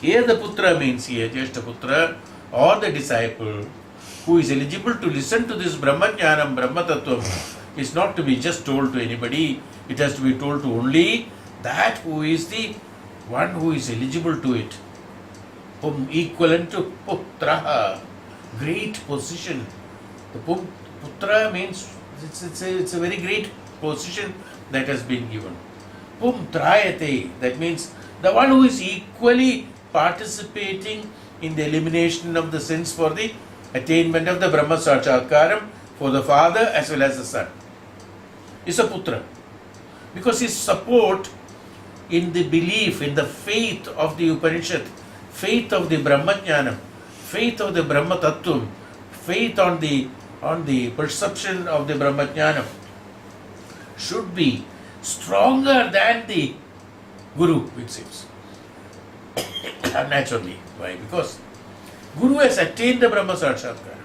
here the Putra means here, Jyeshtha Putra or the disciple who is eligible to listen to this Brahmajnanam, Brahmatattvam is not to be just told to anybody. It has to be told to only that who is the one who is eligible to it. Equivalent to Putraha, great position. The Putra means it's a very great position that has been given. Pum Trayate, that means the one who is equally participating in the elimination of the sins for the attainment of the Brahma Sakshatkaram for the father as well as the son. Is a Putra. Because his support in the belief, in the faith of the Upanishad, faith of the Brahmajnanam, faith of the Brahma Tattvam, faith on the perception of the Brahmajnanam should be stronger than the Guru, it seems. Naturally. Why? Because Guru has attained the Brahma Sakshatkara.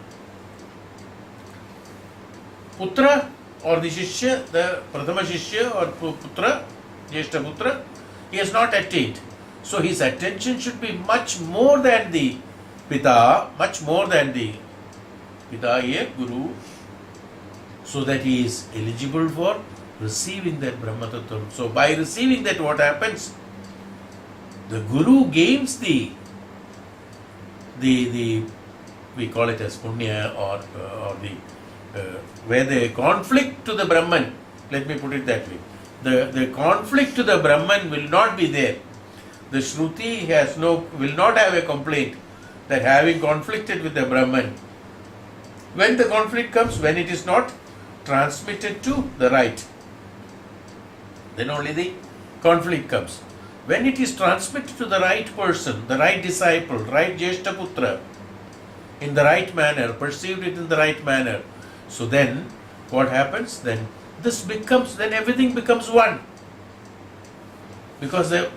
Putra or the Shishya, the Prathama Shishya or Putra, Jyeshtha Putra, he has not attained. So his attention should be much more than the Pita, much more than the Pita here, Guru, so that he is eligible for receiving that Brahma Tattvam. So by receiving that, what happens? The Guru gains the we call it as Punya or where the conflict to the Brahman, let me put it that way, the conflict to the Brahman will not be there. The Shruti will not have a complaint that having conflicted with the Brahman. When the conflict comes, when it is not transmitted to the right, then only the conflict comes. When it is transmitted to the right person, the right disciple, right Jyeshtha Putra, in the right manner, perceived it in the right manner, so then what happens? Then everything becomes one. Because the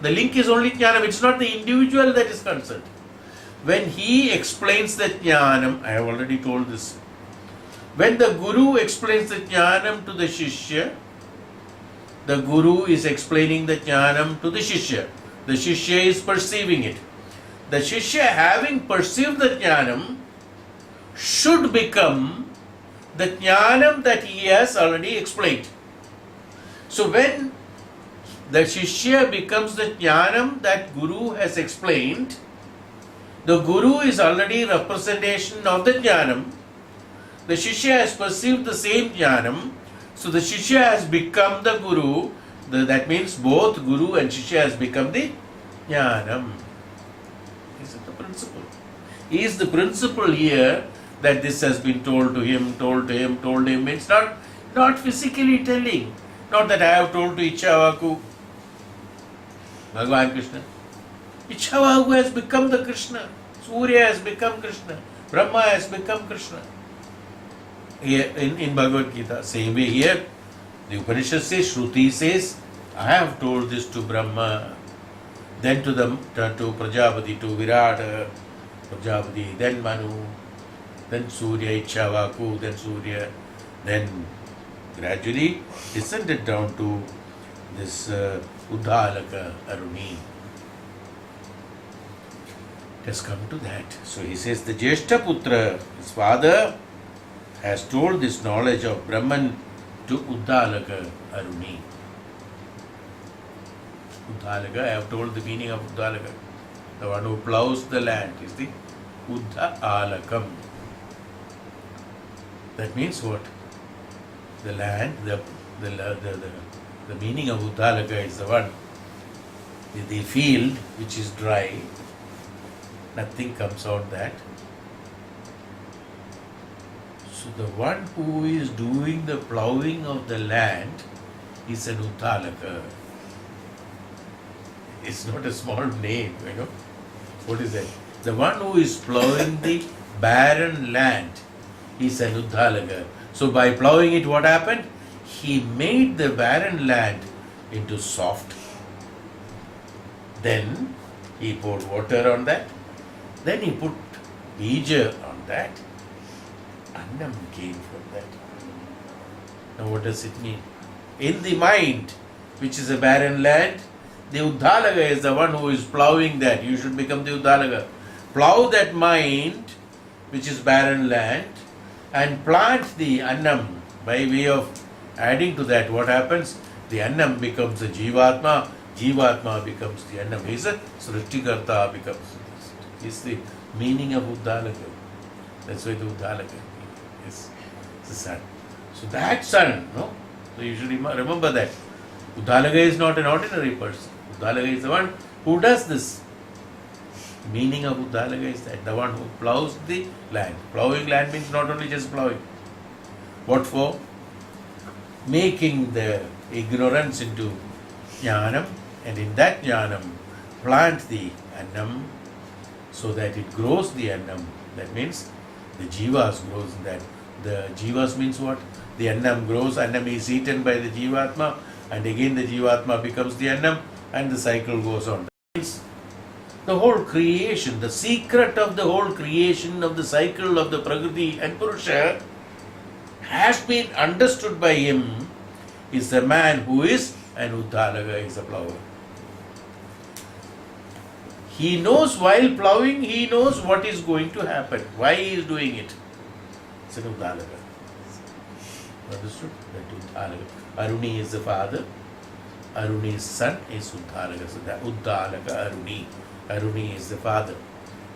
link is only Jnanam, it's not the individual that is concerned. When he explains the Jnanam, I have already told this, when the Guru explains the Jnanam to the Shishya, the Guru is explaining the Jnanam to the Shishya. The Shishya is perceiving it. the Shishya, having perceived the Jnanam, should become the Jnanam that he has already explained. So when the Shishya becomes the Jnanam that Guru has explained, the Guru is already representation of the Jnanam. The Shishya has perceived the same Jnanam, so the Shishya has become the Guru. That means both Guru and Shishya has become the Jnanam. This is the principle. Is the principle here that this has been told to him, told him. It's not physically telling. Not that I have told to Ichchavaku, Bhagavan Krishna. Ichchavaku has become the Krishna. Surya has become Krishna. Brahma has become Krishna. Here in Bhagavad Gita, same way here, the Upanishad says, Shruti says, I have told this to Brahma, then to Prajapati, to Virat Prajapati, then Manu, then Surya, Ichchavaku, then Surya, then gradually descended down to this Uddalaka Aruni. It has come to that. So he says the Jeshtaputra, his father, has told this knowledge of Brahman to Uddalaka Aruni. Uddalaka, I have told the meaning of Uddalaka. The one who plows the land is the Uddalakam. That means what? The land, the meaning of Uddalaka is the one, the field which is dry, nothing comes out that. So the one who is doing the ploughing of the land is an Uddalaka. It's not a small name, you know. What is that? The one who is ploughing the barren land is an Uddalaka. So by ploughing it, what happened? He made the barren land into soft. Then he poured water on that. Then he put bija on that. Annam came from that. Now what does it mean? In the mind, which is a barren land, the Uddalaka is the one who is ploughing that. You should become the Uddalaka. Plough that mind, which is barren land, and plant the Annam by way of adding to that. What happens? The Annam becomes the Jivatma. Jivatma becomes the Annam. He is a Srishtikarta becomes. Is the meaning of Uddalaka. That's why the Uddalaka is the sun. So that sun, no? So you should remember that. Uddalaka is not an ordinary person. Uddalaka is the one who does this. Meaning of Uddalaka is that the one who ploughs the land. Ploughing land means not only just ploughing. What for? Making the ignorance into Jnanam, and in that Jnanam plant the Annam so that it grows the Annam. That means the Jivas grows in that. The Jivas means what? The Annam grows, Annam is eaten by the Jivatma, and again the Jivatma becomes the Annam, and the cycle goes on. That means the whole creation, the secret of the whole creation of the cycle of the Prakriti and Purusha has been understood by him. Is the man who is an Uddalaka, is a plower. He knows while ploughing, he knows what is going to happen, why he is doing it. It's an Uddalaka. Understood? That Uddalaka. Aruni is the father. Aruni's son is Uddalaka. So that Uddalaka Aruni. Aruni is the father.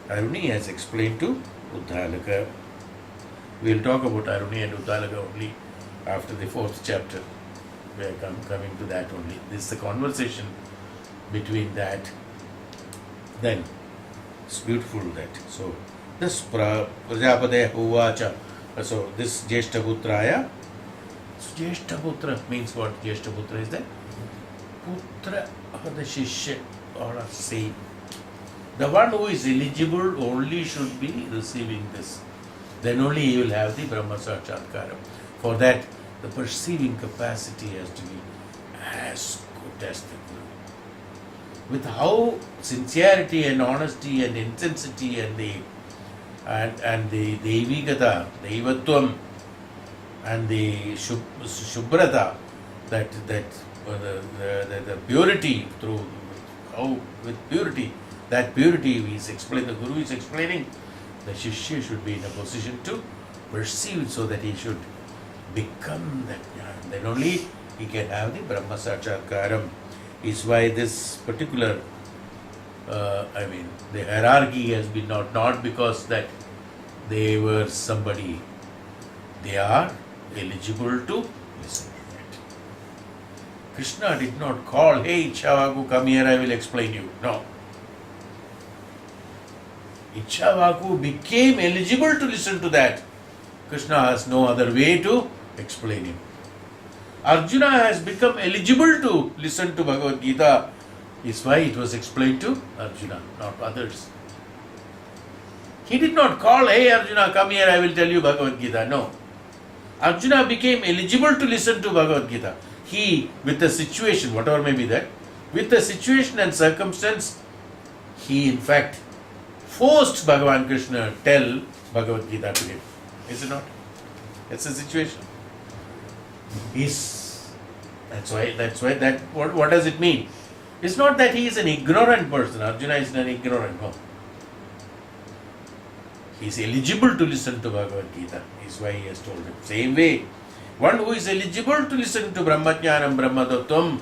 Aruni has explained to Uddalaka. We will talk about Aruni and Uddalaka only after the 4th chapter. We are coming to that only. This is the conversation between that. Then it's beautiful that. So this Prajapate Uvacha. So this Jeshtaputraya. So Jeshtaputra means what? Jeshtaputra is that? Putra or the Shishya or same. The one who is eligible only should be receiving this. Then only he will have the Brahma Sakshatkara. For that, the perceiving capacity has to be as good as the Guru. With how sincerity and honesty and intensity and the Devikata, the Devatvam, and the Shubhrata, the purity through how with purity that purity the Guru is explaining, the Shishya should be in a position to perceive it so that he should become that jnana. Then only he can have the Brahma Sakshatkaram. Is why this particular, the hierarchy has been not because that they were somebody. They are eligible to listen to it. Krishna did not call, hey Ichchavaku, come here, I will explain you. No. Ichchavaku became eligible to listen to that. Krishna has no other way to explain him. Arjuna has become eligible to listen to Bhagavad Gita. Is why it was explained to Arjuna, not others. He did not call, hey Arjuna, come here, I will tell you Bhagavad Gita. No. Arjuna became eligible to listen to Bhagavad Gita. He, with the situation, whatever may be that, with the situation and circumstance, he in fact forced Bhagavan Krishna tell Bhagavad Gita to him. Is it not? That's the situation. What does it mean? It's not that he is an ignorant person. Arjuna is an ignorant, no. He is eligible to listen to Bhagavad Gita. Is why he has told him. Same way, one who is eligible to listen to Brahmajnanam, Brahmadattvam,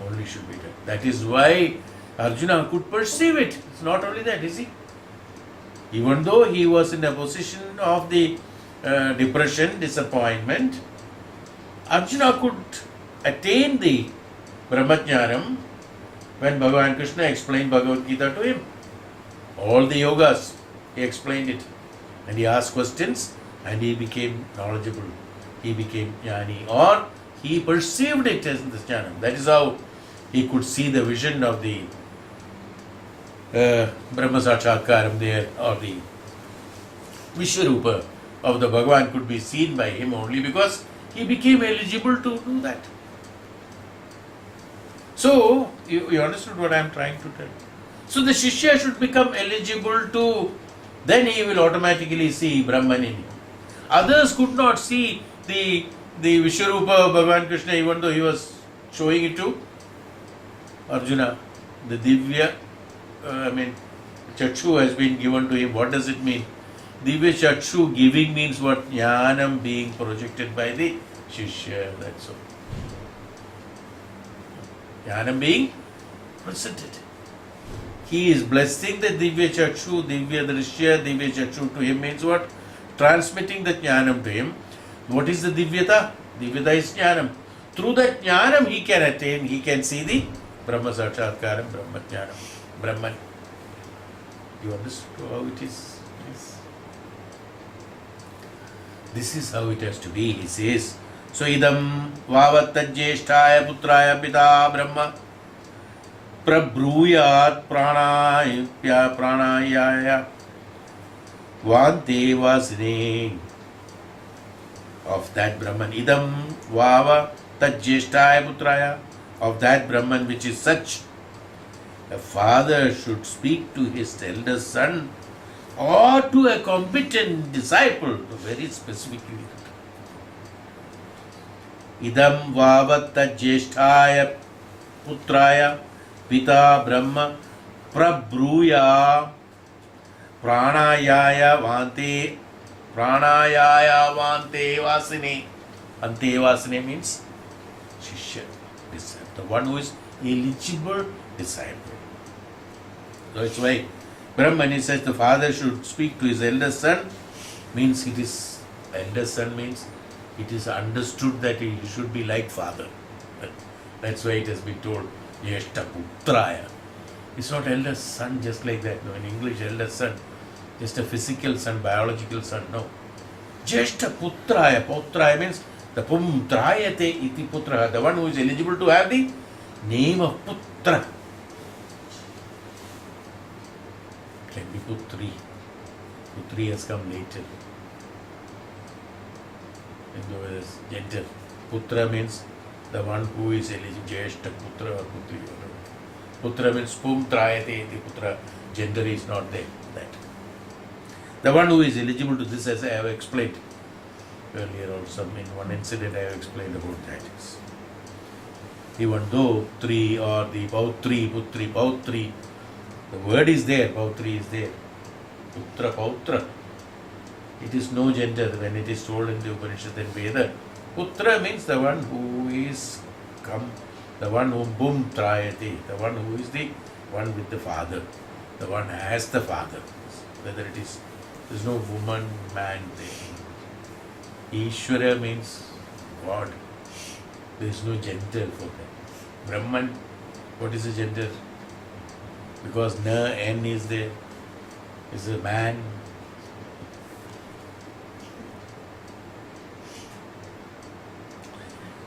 only should be done. That is why Arjuna could perceive it. It's not only that, is he? Even though he was in a position of the depression, disappointment, Arjuna could attain the Brahmajnanam when Bhagavan Krishna explained Bhagavad Gita to him. All the yogas, he explained it. And he asked questions and he became knowledgeable. He became jnani, or he perceived it as the jnana. That is how he could see the vision of the Brahma Sakshatkaram there, or the Vishwarupa of the Bhagavan could be seen by him only because he became eligible to do that. So, you understood what I am trying to tell. So the Shishya should become eligible to, then he will automatically see Brahman in him. Others could not see the Vishwarupa of Bhagavan Krishna even though he was showing it to Arjuna. The Divya, Chakshu has been given to him. What does it mean? Divya Chakshu giving means what? Jnanam being projected by the Shishya, that's all. Jnanam being presented. He is blessing the Divya Chakshu, Divya Drishya, Divya Chakshu to him means what? Transmitting the Jnanam to him. What is the Divyata? Divyata is Jnanam. Through that Jnanam he can attain, he can see the Brahma Sakshatkaram, Brahma Jnanam, Brahman. You understand how it is? Yes. This is how it has to be, he says. So idam vavattajyeshtaya putraya pita brahma prabhruyat pranayaya vante vasine. Of that Brahman, idam vava tajyeshtaya putraya, of that Brahman which is such, a father should speak to his eldest son or to a competent disciple, very specifically. Idam vava tajyeshtaya putraya pita brahma prabhruya pranayaya vante. Pranayaya vante vasine. Ante vasine means Shishya, disciple, the one who is eligible disciple. So it's why Brahman, he says the father should speak to his eldest son, means it is, eldest son means it is understood that he should be like father. That's why it has been told Yeshta Putraya. It's not eldest son just like that. No, in English, eldest son, just a physical son, biological son. No. Jeshta Putraya. Putraya means the Pum Trayate iti Putra, the one who is eligible to have the name of Putra. Can be Putri. Putri has come later. In the gender. Putra means the one who is eligible. Jeshta Putra or Putri. Putra means Pum Trayate iti Putra. Gender is not there. That. The one who is eligible to this, as I have explained earlier also, in one incident I have explained about that. Even though three or the Pautri, Putri, Pautri, The word is there, Pautri is there. Putra, Pautra. It is no gender when it is told in the Upanishad and Veda. Putra means the one who is come, the one whom bum trayati, the one who is the one with the father, the one has the father. Whether it is, there is no woman, man thing. Ishvara means God. There is no gender for that. Brahman, what is the gender? Because na, n is there, is a man.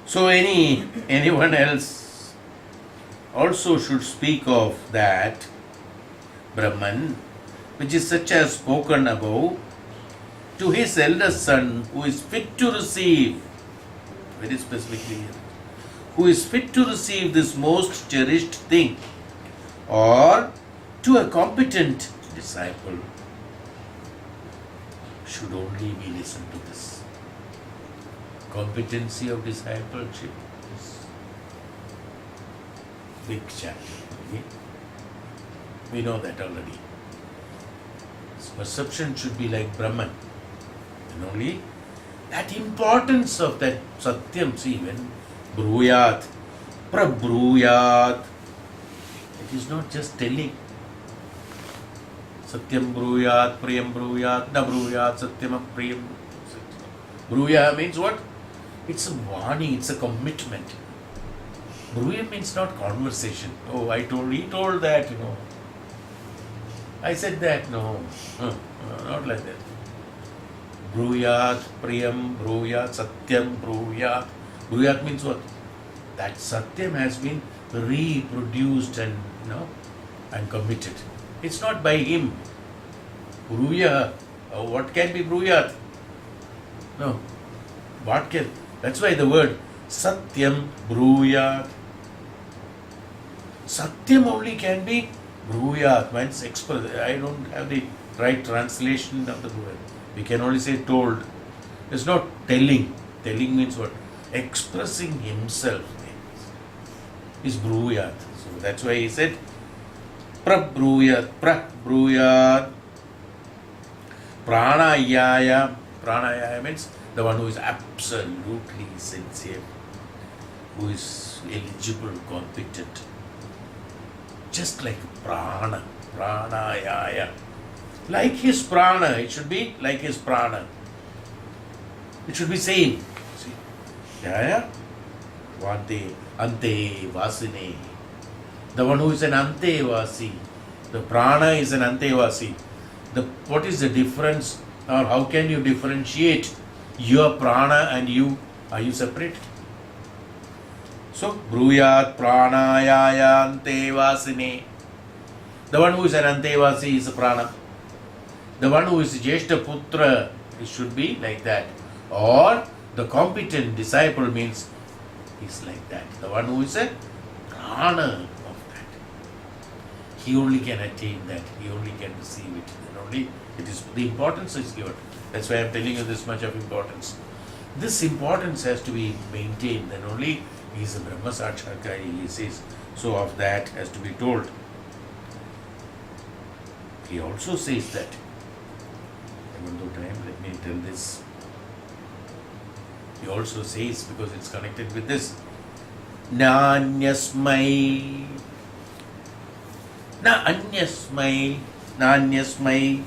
So anyone else also should speak of that Brahman, which is such as spoken above, to his eldest son, who is fit to receive, very specifically here, who is fit to receive this most cherished thing, or to a competent disciple, should only be listened to this. Competency of discipleship is big chapter. Okay? We know that already. This perception should be like Brahman. And only that importance of that Satyam, see, when Bruyat, Prabruyat, it is not just telling. Satyam Bruyat, Priyam Bruyat, Na Bruyat, Satyam Priyam. Bruya means what? It's a warning, it's a commitment. Bruya means not conversation. Oh, he told that, I said that, no. Not like that. Bruyat, Priyam, Bruyat, Satyam, Bruyat. Bruyat means what? That Satyam has been reproduced and committed. It's not by him. Bruya, what can be Bruyat? No. What can? That's why the word Satyam Bruyat. Satyam only can be Bruyat. Means express. I don't have the right translation of the word. We can only say told. It's not telling. Telling means what? Expressing himself is Bruyat. So that's why he said Prabruyat. Prabruyat. Pranayaya. Pranayaya means the one who is absolutely sincere, who is eligible, competent. Just like prana, pranayaya. Like his prana, it should be like his prana. It should be same. See? Yaya? Vante, ante, vasine. The one who is an ante vasi. The prana is an ante vasi. What is the difference, or how can you differentiate your prana and you? Are you separate? So, Bruyat pranayaya antevasine. The one who is an antevasi is a prana. The one who is Jeshta Putra, it should be like that. Or the competent disciple means is like that. The one who is a prana of that. He only can attain that. He only can receive it. Then only it is the importance is given. That's why I am telling you this much of importance. This importance has to be maintained. Then only he is a Brahma Sakshatkari, he says. So of that has to be told. He also says that. I don't have time, let me tell this. He also says, because it's connected with this, Nanyasmai. Na anyasmai. Nanyasmai.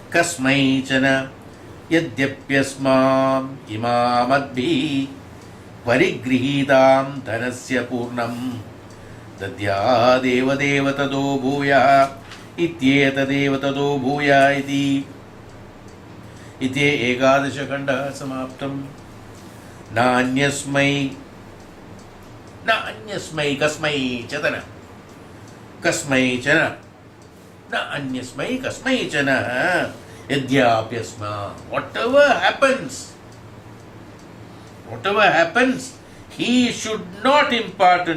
Kasmai chana. Yadyapyasmam imamadbhi parigrihidam dhanasya purnam dadya deva deva tado bhuya ityeta deva tado bhuya iti ite ekadasha khanda samaptam. Nanyasmai kasmai chatana kasmai chana na anyasmai kasmai chana Yadyapyasma. Whatever happens, he should not impart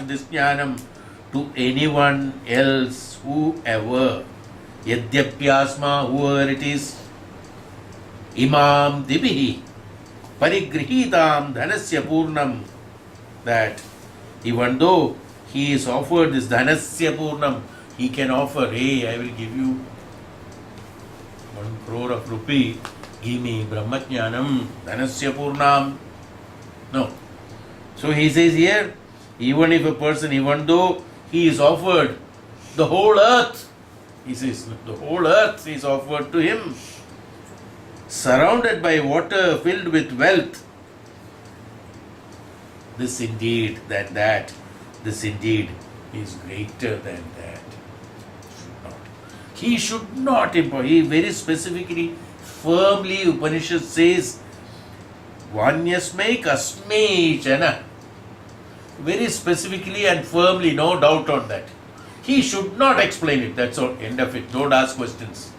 this jnanam to anyone else, whoever. Yadyapyasma, whoever it is. Imam dibihi parigrihidam dhanasya purnam. That even though he is offered this dhanasya purnam, he can offer, hey, I will give you 1 crore of rupee, give me Brahmajnanam, Dhanasya Purnam. No. So he says here, even if a person, even though he is offered the whole earth, he says, the whole earth is offered to him, surrounded by water, filled with wealth, this indeed, this indeed is greater than that. He should not impose. He very specifically, firmly, Upanishad says, Vanyasmai kasmai jana. Very specifically and firmly, no doubt on that. He should not explain it. That's all. End of it. Don't ask questions.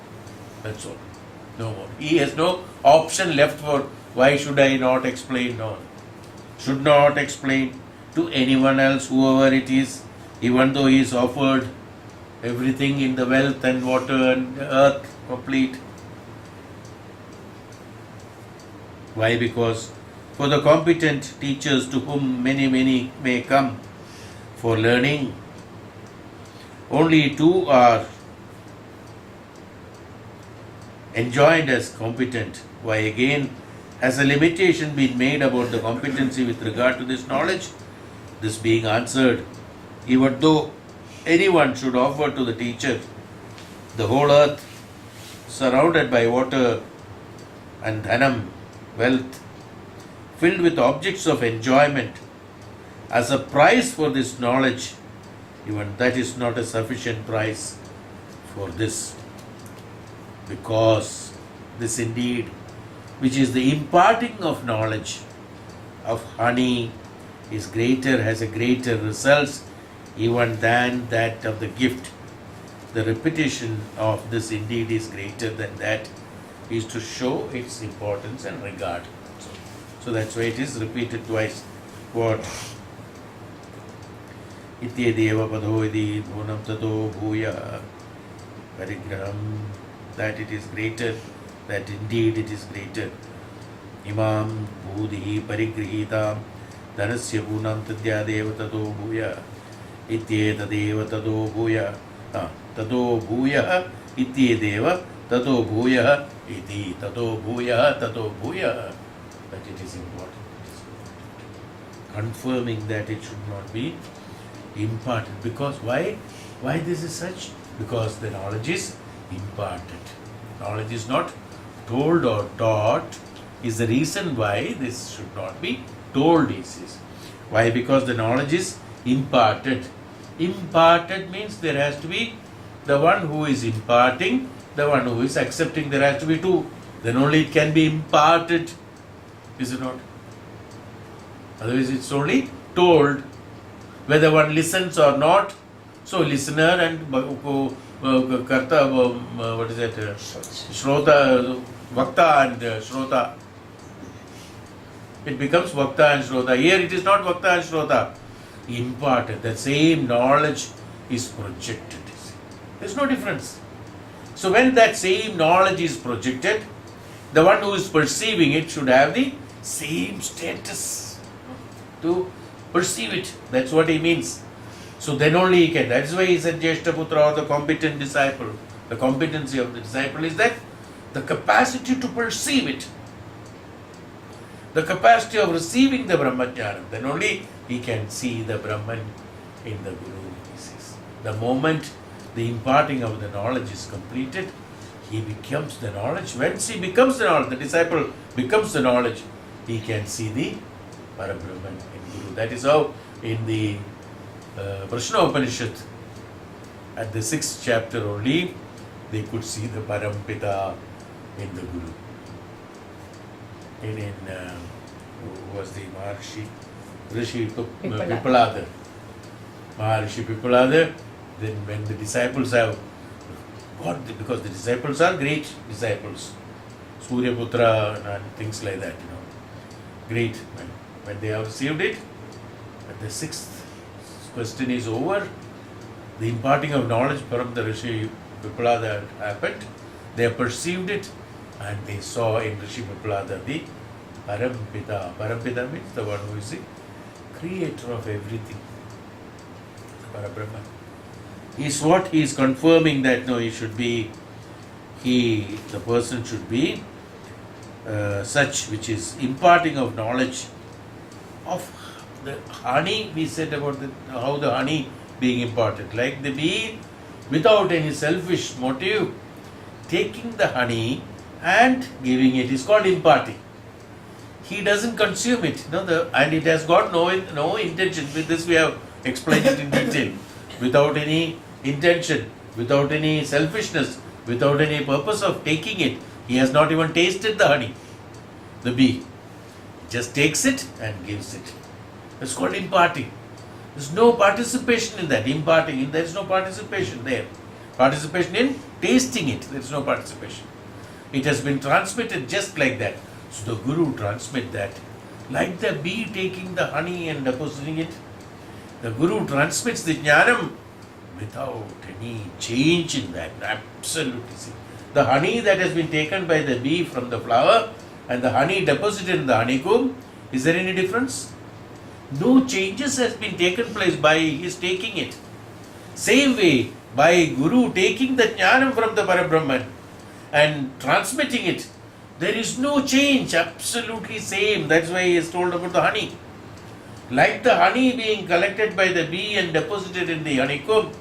That's all. No more. He has no option left for why should I not explain? No. Should not explain to anyone else, whoever it is, even though he is offered everything in the wealth and water and earth complete. Why? Because for the competent teachers to whom many may come for learning, only 2 are enjoined as competent. Why again has a limitation been made about the competency with regard to this knowledge? This being answered, even though anyone should offer to the teacher the whole earth surrounded by water and dhanam, wealth, filled with objects of enjoyment, as a price for this knowledge, even that is not a sufficient price for this, because this indeed, which is the imparting of knowledge of honey, is greater, has a greater results even than that of the gift. The repetition of this indeed is greater than that, is to show its importance and regard. So that's why it is repeated twice. What? Ityedeva padho idi bhunam tato bhuya parigraham, that it is greater, that indeed it is greater. Imam bhudhi parigrihita dhanasya bhunam tadyadeva tato bhuya ityetadeva tato bhuya tato bhuya ityedeva tato bhuya iti tato bhuya, that it is important. Confirming that it should not be imparted. Because why this is such? Because the knowledge is imparted. Knowledge is not told or taught, is the reason why this should not be told. Why? Because the knowledge is imparted. Imparted means there has to be the one who is imparting, the one who is accepting. There has to be 2. Then only it can be imparted. Is it not? Otherwise it's only told, whether one listens or not. So listener and karta, what is that? Shrota, Vakta and Shrota. It becomes Vakta and Shrota. Here it is not Vakta and Shrota. Imparted. The same knowledge is projected. There's no difference. So when that same knowledge is projected, the one who is perceiving it should have the same status to perceive it. That's what he means. So then only he can. That's why he said Jeshtaputra, or the competent disciple. The competency of the disciple is that the capacity to perceive it, the capacity of receiving the Brahmajnana. Then only he can see the Brahman in the Guru. The moment the imparting of the knowledge is completed, he becomes the knowledge. Once he becomes the knowledge, the disciple becomes the knowledge, he can see the Parabrahman in Guru. That is how in the Prashna Upanishad, at the 6th chapter only, they could see the Parampita in the Guru. And who was the Maharishi? Rishi Pipalada. Maharishi Pipalada. Then when the disciples have got, because the disciples are great disciples, Suryaputra and things like that, great. When they have received it, at the 6th question is over, the imparting of knowledge from the Rishi Pipalada happened. They perceived it and they saw in Rishi Pipalada the Parampita. Parampita means the one who is the creator of everything, Parabrahman. is what he is confirming, that no, the person should be such which is imparting of knowledge of the honey. We said about how the honey being imparted, like the bee, without any selfish motive, taking the honey and giving it is called imparting. He doesn't consume it, and it has got no intention. With this we have explained it in detail. Without any intention, without any selfishness, without any purpose of taking it, he has not even tasted the honey. The bee just takes it and gives it. It's called imparting. There's no participation in that. Imparting, there is no participation there. Participation in tasting it, there is no participation. It has been transmitted just like that. So the Guru transmit that. Like the bee taking the honey and depositing it, the Guru transmits the jnanam without any change in that. Absolutely. See, the honey that has been taken by the bee from the flower and the honey deposited in the honeycomb, is there any difference? No changes has been taken place by his taking it. Same way, by Guru taking the jnanam from the Parabrahman and transmitting it, there is no change, absolutely same. That's why he has told about the honey. Like the honey being collected by the bee and deposited in the honeycomb,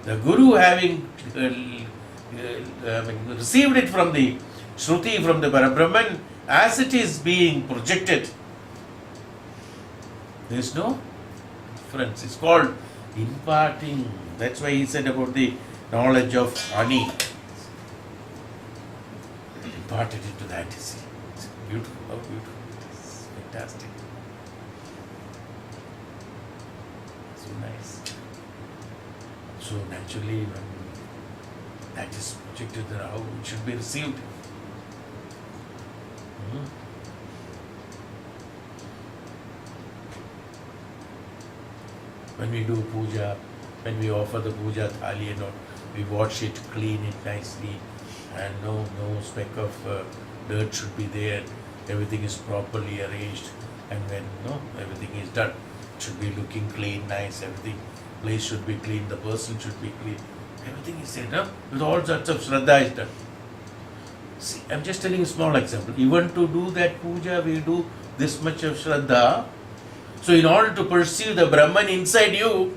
the Guru having received it from the Shruti, from the Parabrahman, as it is being projected, there is no difference. It's called imparting. That's why he said about the knowledge of honey. Imparted into that, you see. It's beautiful, how beautiful it is. Fantastic. So nice. So naturally, when that is projected, then how it should be received. When we do puja, when we offer the puja thali and all, we wash it, clean it nicely, and no speck of dirt should be there. Everything is properly arranged, and when everything is done, it should be looking clean, nice. Everything, place should be clean, the person should be clean. Everything is there, with all sorts of shraddha is done. See, I'm just telling a small example. Even to do that puja, we do this much of shraddha. So in order to perceive the Brahman inside you,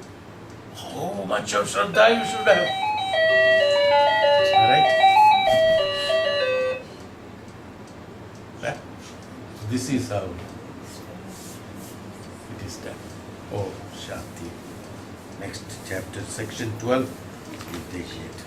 how much of shraddha you should have. Alright? This is how it is done. Oh, Shanti. Next chapter, section 12, we take it.